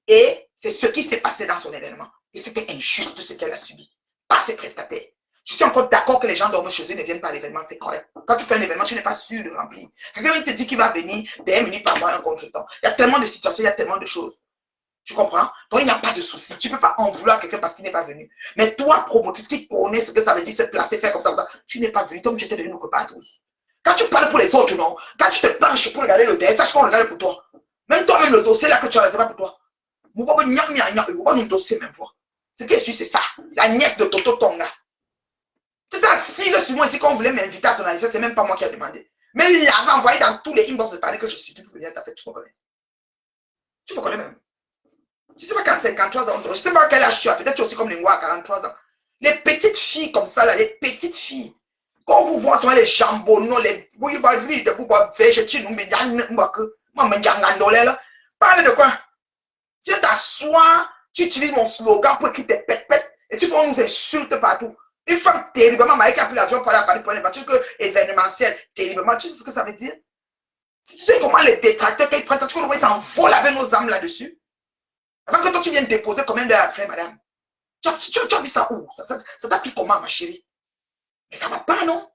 Et c'est ce qui s'est passé dans son événement. Et c'était injuste ce qu'elle a subi. Pas ses prestataires. Je suis encore d'accord que les gens dorment chez eux ne viennent pas à l'événement, c'est correct. Quand tu fais un événement, tu n'es pas sûr de remplir. Quelqu'un te dit qu'il va venir, des minutes par mois, un consultant. Il y a tellement de situations, il y a tellement de choses. Tu comprends? Donc, il n'y a pas de souci. Tu ne peux pas en vouloir à quelqu'un parce qu'il n'est pas venu. Mais toi, promotrice qui connais ce que ça veut dire, se placer, faire comme ça, tu n'es pas venu. Donc, tu étais venu nous préparer tous. Quand tu parles pour les autres, non? Quand tu te penches pour regarder le dossier, sache qu'on regarde pour toi. Même toi-même, le dossier là que tu as, c'est pas pour toi. Ce qui est sûr, c'est ça. La nièce de Toto Tonga. Tu t'es assise sur moi ici qu'on voulait m'inviter à ton anniversaire, c'est même pas moi qui ai demandé. Mais il avait envoyé dans tous les inbox de Paris que je suis pour venir à ta fête. Tu me connais. Tu me connais même. Je ne sais pas qu'à 53 ans, je ne sais pas quel âge tu as. Peut-être tu es aussi comme les Noirs à 43 ans. Les petites filles comme ça, là, les petites filles. Quand vous voyez les jambons, les bouillies, les parlez de quoi? Tu t'assois, tu utilises mon slogan pour qu'il te pète et tu fais nous insultes partout. Une femme terriblement mariée qui a pris l'avion pour aller à Paris pour une voiture événementielle, terriblement. Tu sais ce que ça veut dire? Tu sais comment les détracteurs qu'ils prennent, tu vois, ils s'envolent avec nos âmes là-dessus. Avant que toi tu viennes déposer combien d'heures après, madame? Tu as vu ça où? Ça t'a pris comment, ma chérie? Mais ça va pas, non?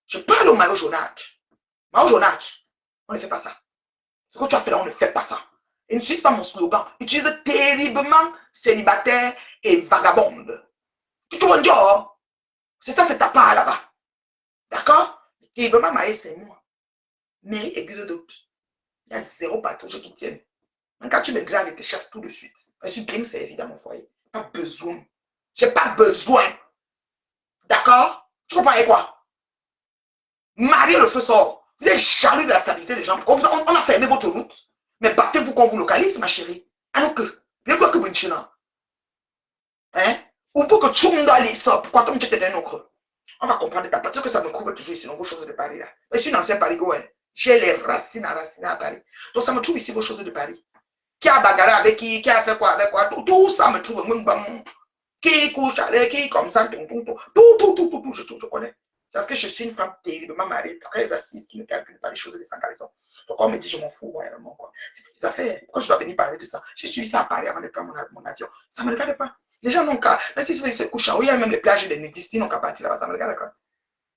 Je parle au Mario Jonathan. Mario Jonathan, on ne fait pas ça. Ce que tu as fait là, on ne fait pas ça. Et n'utilise pas mon slogan. Utilise terriblement célibataire et vagabonde. Tu vois, c'est ça, c'est ta part là-bas. D'accord? Terriblement marié, c'est moi. Mairie existe d'autres. Il y a zéro patrouille qui tienne. Même quand tu me dragues et te chasses tout de suite. Je suis bien servi dans mon foyer. Pas besoin. J'ai pas besoin. D'accord? Tu comprends quoi? Marie le feu sort. Vous êtes jaloux de la stabilité des gens. On a fermé votre route. Mais battez-vous qu'on vous localise, ma chérie. Alors que, bien quoi que vous dites là. Hein? Ou pour que tout le monde aille ça. Pourquoi toi, tu te donnes au creux? On va comprendre ta partie que ça me couvre toujours ici dans vos choses de Paris là. Je suis un ancien Parigo, hein. J'ai les racines enracinées à Paris. Donc ça me trouve ici vos choses de Paris. Qui a bagarré avec qui a fait quoi avec quoi. Tout ça me trouve. Qui couche avec qui, comme ça, tout, je connais. C'est parce que je suis une femme terriblement mariée, très assise, qui ne calcule pas les choses de sans raison. Donc on me dit, je m'en fous, vraiment, quoi. C'est des affaires. Pourquoi je dois venir parler de ça? Je suis ça à Paris avant de prendre mon avion. Ça ne me regarde pas. Les gens n'ont qu'à, même si ils se couchent en haut, il y a même les plages des nudistes, ils n'ont qu'à partir là-bas, ça me regarde quoi.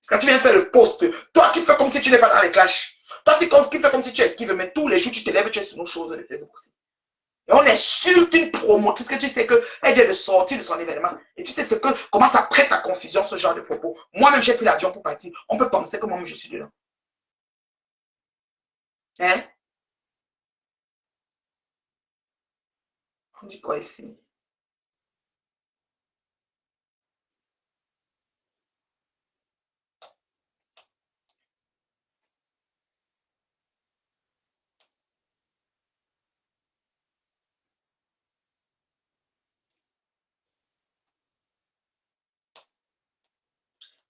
Parce que tu viens faire le poste, toi qui fais comme si tu n'es pas dans les clashs, toi qui fais comme si tu esquives, mais tous les jours tu te lèves, tu es sur nos choses de Facebook aussi. Et on insulte une promotrice que tu sais qu'elle vient de sortir de son événement. Et tu sais comment ça prête à confusion, ce genre de propos. Moi-même, j'ai pris l'avion pour partir. On peut penser que moi-même, je suis dedans. Hein? On dit quoi ici?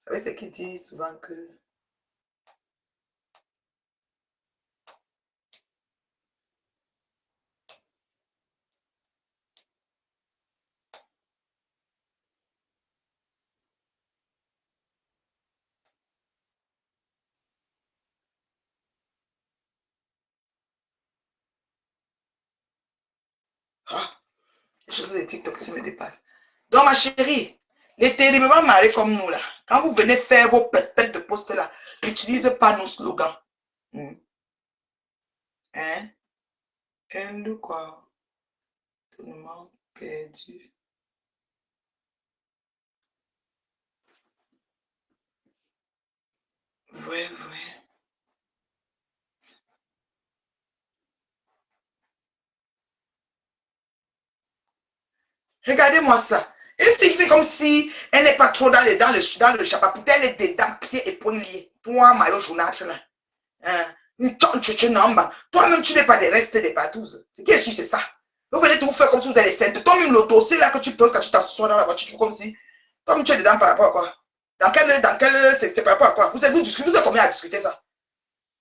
Vous savez ce qu'ils disent souvent que... Ah, les choses de TikTok qui me dépassent. Donc, ma chérie, les terriblement mariés comme nous, là, quand vous venez faire vos pètes de poste, là, n'utilisez pas nos slogans. Hein? Elle de quoi? Totalement perdu. Ouais, ouais. Regardez-moi ça. Une fille fait comme si elle n'est pas trop dans le chapeau. Elle est dedans, pieds et poings liés. Toi, maillot journal, là. Toi-même, tu n'es pas des restes des partous. Ce qui est sûr, c'est ça. Vous venez tout faire comme si vous êtes sainte. Toi-même, le dossier là que tu poses quand tu t'assois dans la voiture, tu fais comme si. Toi-même, tu es dedans par rapport à quoi? C'est par rapport à quoi? Vous êtes combien à discuter ça?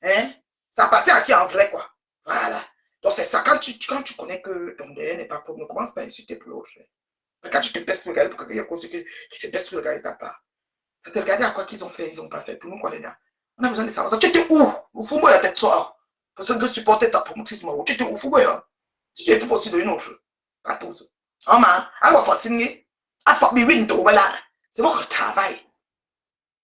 Hein? Ça appartient à qui en vrai, quoi? Voilà. Donc, c'est ça. Quand tu connais que ton derrière n'est pas propre, ne commence pas à insulter pour l'autre. Quand tu te baisses pour regarder, pour qu'il y a cause qui se baisse pour regarder ta part. Tu te regarder à quoi qu'ils ont fait, ils n'ont pas fait. Pour nous, quoi, les gars? On a besoin de savoir ça. Tu étais où? Au fond, moi, la tête soir. Parce que supporter ta promotrice, moi. Tu étais où? Fou, moi. Si tu es tout possible d'une autre. Pas tous. Oh, man. On va faire signer. À faire des windows, voilà. C'est votre travail.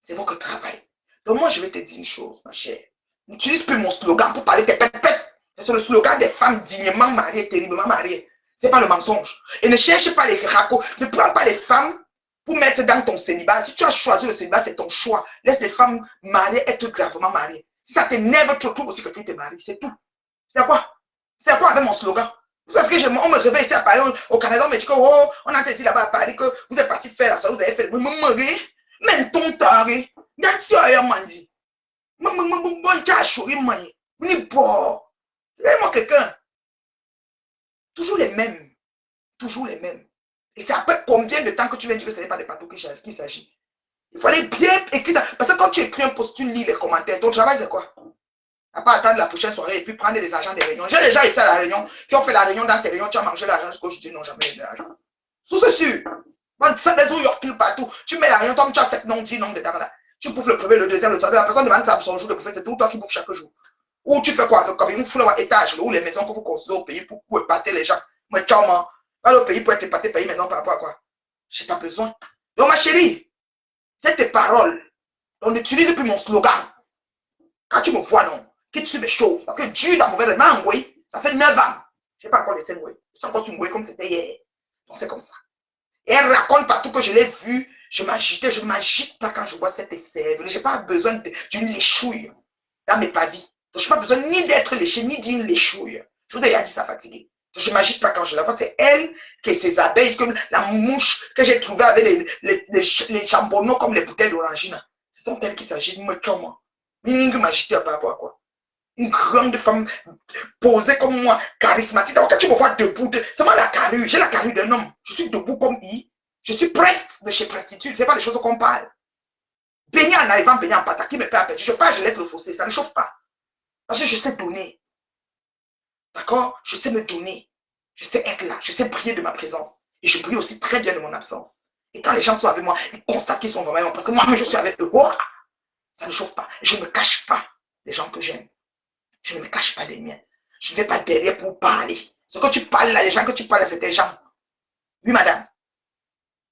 C'est votre travail. Donc, moi, je vais te dire une chose, ma chère. N'utilise plus mon slogan pour parler de tes pètes. C'est le slogan des femmes dignement mariées, terriblement mariées. Ce n'est pas le mensonge. Et ne cherche pas les racos. Ne prends pas les femmes pour mettre dans ton célibat. Si tu as choisi le célibat, c'est ton choix. Laisse les femmes mariées être gravement mariées. Si ça t'énerve, tu trouves aussi que tu te maries. C'est tout. C'est quoi? C'est quoi avec mon slogan? Vous savez que on me réveille ici à Paris, au Canada, on me dit que oh, on a été là-bas à Paris, que vous êtes parti faire la soirée, vous avez fait. Même ton taré. Gati a mandi. Bon, tu as chouri, mani. Ni bon. Regardez-moi quelqu'un. Toujours les mêmes. Toujours les mêmes. Et c'est après combien de temps que tu viens dire que ce n'est pas des patrons qu'il s'agit. Il fallait bien écrire ça. Parce que quand tu écris un post, tu lis les commentaires. Ton travail, c'est quoi? À part attendre la prochaine soirée et puis prendre les agents des réunions. J'ai déjà ici à la réunion qui ont fait la réunion dans tes réunions. Tu as mangé l'argent jusqu'aujourd'hui. Non, jamais eu l'argent. C'est sûr. Ça les eaux york partout. Tu mets la réunion, toi, tu as 7 noms, 10 noms dedans là. Tu bouffes le premier, le deuxième, le troisième. La personne demande ça son jour de bouffer. C'est tout toi qui bouffe chaque jour. Ou tu fais quoi? Comme une foule à étage, ou les maisons que vous construisez au pays pour épater les gens. Moi, ciao, moi. Pas au pays pour être épaté, payer maison par rapport à quoi? J'ai pas besoin. Donc, ma chérie, c'est tes paroles. On n'utilise plus mon slogan. Quand tu me vois, non, que tu me choses. Parce que Dieu, dans mauvais main, oui, ça fait 9 ans. Je n'ai pas encore laissé oui. Je suis encore sur oui comme c'était hier. Donc, c'est comme ça. Et elle raconte partout que je l'ai vu. Je m'agitais. Je ne m'agite pas quand je vois cette sève. Je n'ai pas besoin d'une léchouille dans mes pavis. Donc, je n'ai pas besoin ni d'être léché, ni d'une léchouille. Je vous ai déjà dit ça fatigué. Donc, je ne m'agite pas quand je la vois. C'est elle qui est ses abeilles, comme la mouche que j'ai trouvée avec les jambonneaux comme les bouteilles d'orangina. Ce sont elles qui s'agitent. Moi, comment? Une m'agiter par rapport à quoi? Une grande femme posée comme moi, charismatique. Donc, quand tu me vois debout, c'est moi la carrure. J'ai la carrure d'un homme. Je suis debout comme I. Je suis prête de chez Prestitude. Ce n'est pas des choses qu'on parle. Baigner en arrivant, baigner en patate, qui me fait appétit. Je pars, je laisse le fossé. Ça ne chauffe pas. Parce que je sais donner. D'accord? Je sais me donner. Je sais être là. Je sais briller de ma présence. Et je brille aussi très bien de mon absence. Et quand les gens sont avec moi, ils constatent qu'ils sont vraiment. Parce que moi, je suis avec eux. Oh, ça ne chauffe pas. Je ne me cache pas des gens que j'aime. Je ne me cache pas des miens. Je ne vais pas derrière pour parler. Ce que tu parles là, les gens que tu parles, c'est des gens. Oui, madame.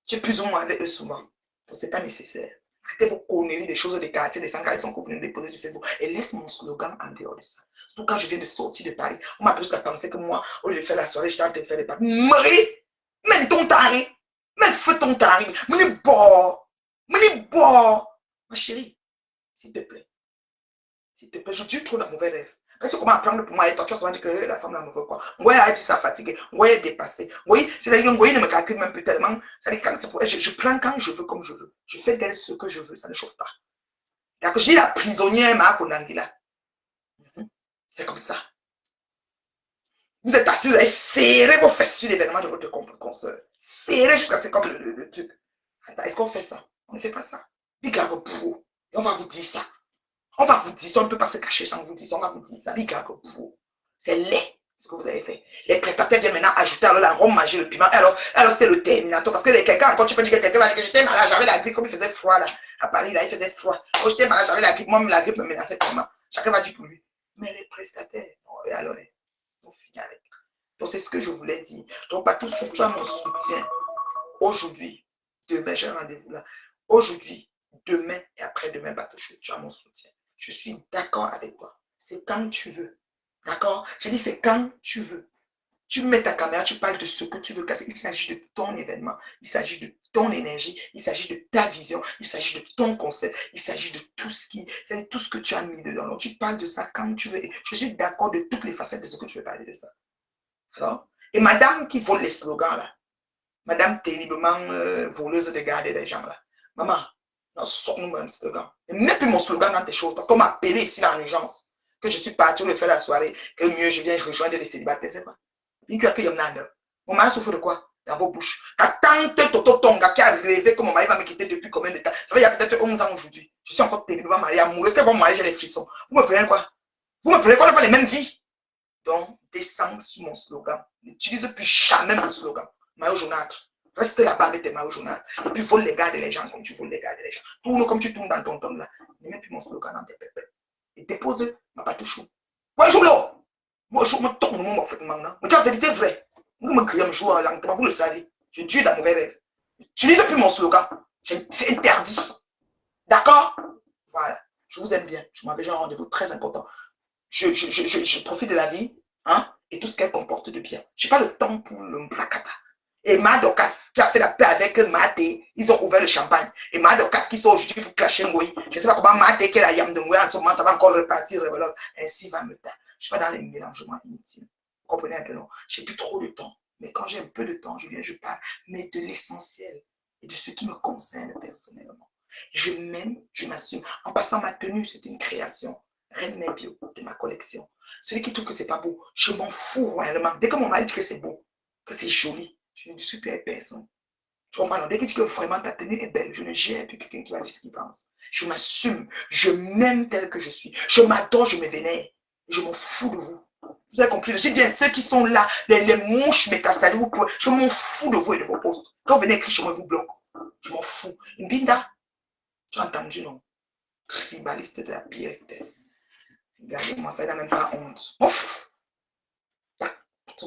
Tu es plus ou moins avec eux souvent. Donc, ce n'est pas nécessaire. Arrêtez vos conneries, des choses des quartiers, des sangations que vous venez de déposer sur Facebook. Et laisse mon slogan en dehors de ça. Surtout quand je viens de sortir de Paris. On m'a plus qu'à penser que moi, au lieu de faire la soirée, je t'en train de faire des pas. Marie, mets ton taré. Mets feu ton taré. Mets bon. Ma chérie, s'il te plaît. S'il te plaît, je dis trop dans mauvais rêve. Parce que comment apprendre pour moi et toi, tu vas dire que la femme là me veut quoi. Moi, elle a dit ça fatigué. Moi, elle est dépassée. Oui, c'est-à-dire que moi, ne me calcule même plus tellement. Je prends quand je veux, comme je veux. Je fais d'elle ce que je veux, ça ne chauffe pas. D'accord, j'ai la prisonnière, ma Konangila. C'est comme ça. Vous êtes assis, vous avez serré vos fesses sur l'événement de votre consoeur. Serré jusqu'à faire comme le truc. Est-ce qu'on fait ça? On ne fait pas ça. Regarde pour. Et on va vous dire ça. On va vous dire ça, on ne peut pas se cacher sans vous dire ça, on va vous dire ça. Regarde pour. C'est laid ce que vous avez fait. Les prestataires viennent maintenant ajouter alors la rhum magie, le piment. Alors c'était le terminator. Parce que quelqu'un, quand tu peux dire que quelqu'un va dire que j'étais malade, j'avais la grippe, comme il faisait froid là. À Paris, là, il faisait froid. Quand j'étais malade, j'avais la grippe. Moi, la grippe me menaçait tellement. Chacun va dire pour lui. Mais les prestataires, non, et alors, on finit avec. Donc, c'est ce que je voulais dire. Donc, pas tout surtout à mon soutien. Aujourd'hui, demain, j'ai un rendez-vous là. Aujourd'hui, demain et après-demain, tu as mon soutien. Je suis d'accord avec toi. C'est quand tu veux. D'accord? Je dis c'est quand tu veux. Tu mets ta caméra, tu parles de ce que tu veux. Il s'agit de ton événement. Il s'agit de ton énergie. Il s'agit de ta vision. Il s'agit de ton concept. Il s'agit de tout ce que tu as mis dedans. Donc, tu parles de ça quand tu veux. Je suis d'accord de toutes les facettes de ce que tu veux parler de ça. Alors, et madame qui vole les slogans là, Madame terriblement voleuse de garder les gens là. Maman, non, sors-nous un slogan. Ne mets plus mon slogan dans tes choses parce qu'on m'a appelé ici dans l'urgence. Que je suis parti, on le fait la soirée, que mieux je viens rejoindre les célibataires, c'est pas. Il y a que Yamnanda. Mon mari souffre de quoi? Dans vos bouches. Ta tante Toto Tonga qui a rêvé que mon mari va me quitter depuis combien de temps? Ça fait il y a peut-être 11 ans aujourd'hui. Je suis encore terriblement mariée, amoureuse. Est-ce que mon mari, j'ai les frissons? Vous me prenez quoi? Vous me prenez quoi? On n'a pas les mêmes vies. Donc, descends sur mon slogan. N'utilise plus jamais mon slogan. Maillot jaunâtre. Reste là-bas avec tes maillots jaunâtres. Et puis, vole les gardes les gens comme tu voles les gardes les gens. Tourne comme tu tournes dans ton tombe là. Ne mets plus mon slogan dans tes pépés. Et dépose ma pâte chou. Ouais, joue là. Moi, je me tourne, moi, en fait, maintenant. Mais tu as la vérité vraie. Vous me criez un jour en langue, vous le savez. Je dure dans mauvais rêve. N'utilise plus mon slogan. C'est interdit. D'accord? Voilà. Je vous aime bien. Je m'avais un rendez-vous très important. Je profite de la vie, hein, et tout ce qu'elle comporte de bien. Je n'ai pas le temps pour le placata. Et Madokas, qui a fait la paix avec Maté, ils ont ouvert le champagne. Et Madokas, qui sont aujourd'hui pour clasher Ngoï. Je ne sais pas comment Maté, qui est la yam de Ngoï, en ce moment, ça va encore repartir, rebelote. Ainsi va me taire. Je ne suis pas dans les mélangements inutiles. Vous comprenez un peu, non? Je n'ai plus trop de temps. Mais quand j'ai un peu de temps, je viens, je parle. Mais de l'essentiel et de ce qui me concerne personnellement. Je m'aime, je m'assume. En passant, ma tenue, c'est une création. Reine Bio de ma collection. Celui qui trouve que c'est pas beau, je m'en fous royalement. Dès que mon mari dit que c'est beau, que c'est joli, je ne discute plus avec personne. Tu comprends? Dès qu'il dit que vraiment ta tenue est belle, je ne gère plus quelqu'un qui va dire ce qu'il pense. Je m'assume, je m'aime tel que je suis. Je m'adore, je me vénère. Et je m'en fous de vous. Vous avez compris? Je dis bien, ceux qui sont là, les mouches métastasées, je m'en fous de vous et de vos postes. Quand vous venez écrire chez moi, je vous bloque. Je m'en fous. Mbinda, tu as entendu, non? Tribaliste de la pire espèce. Regardez-moi ça, il n'a même pas honte. Ouf! Tu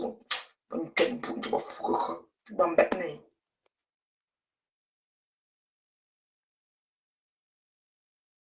m'embêtes,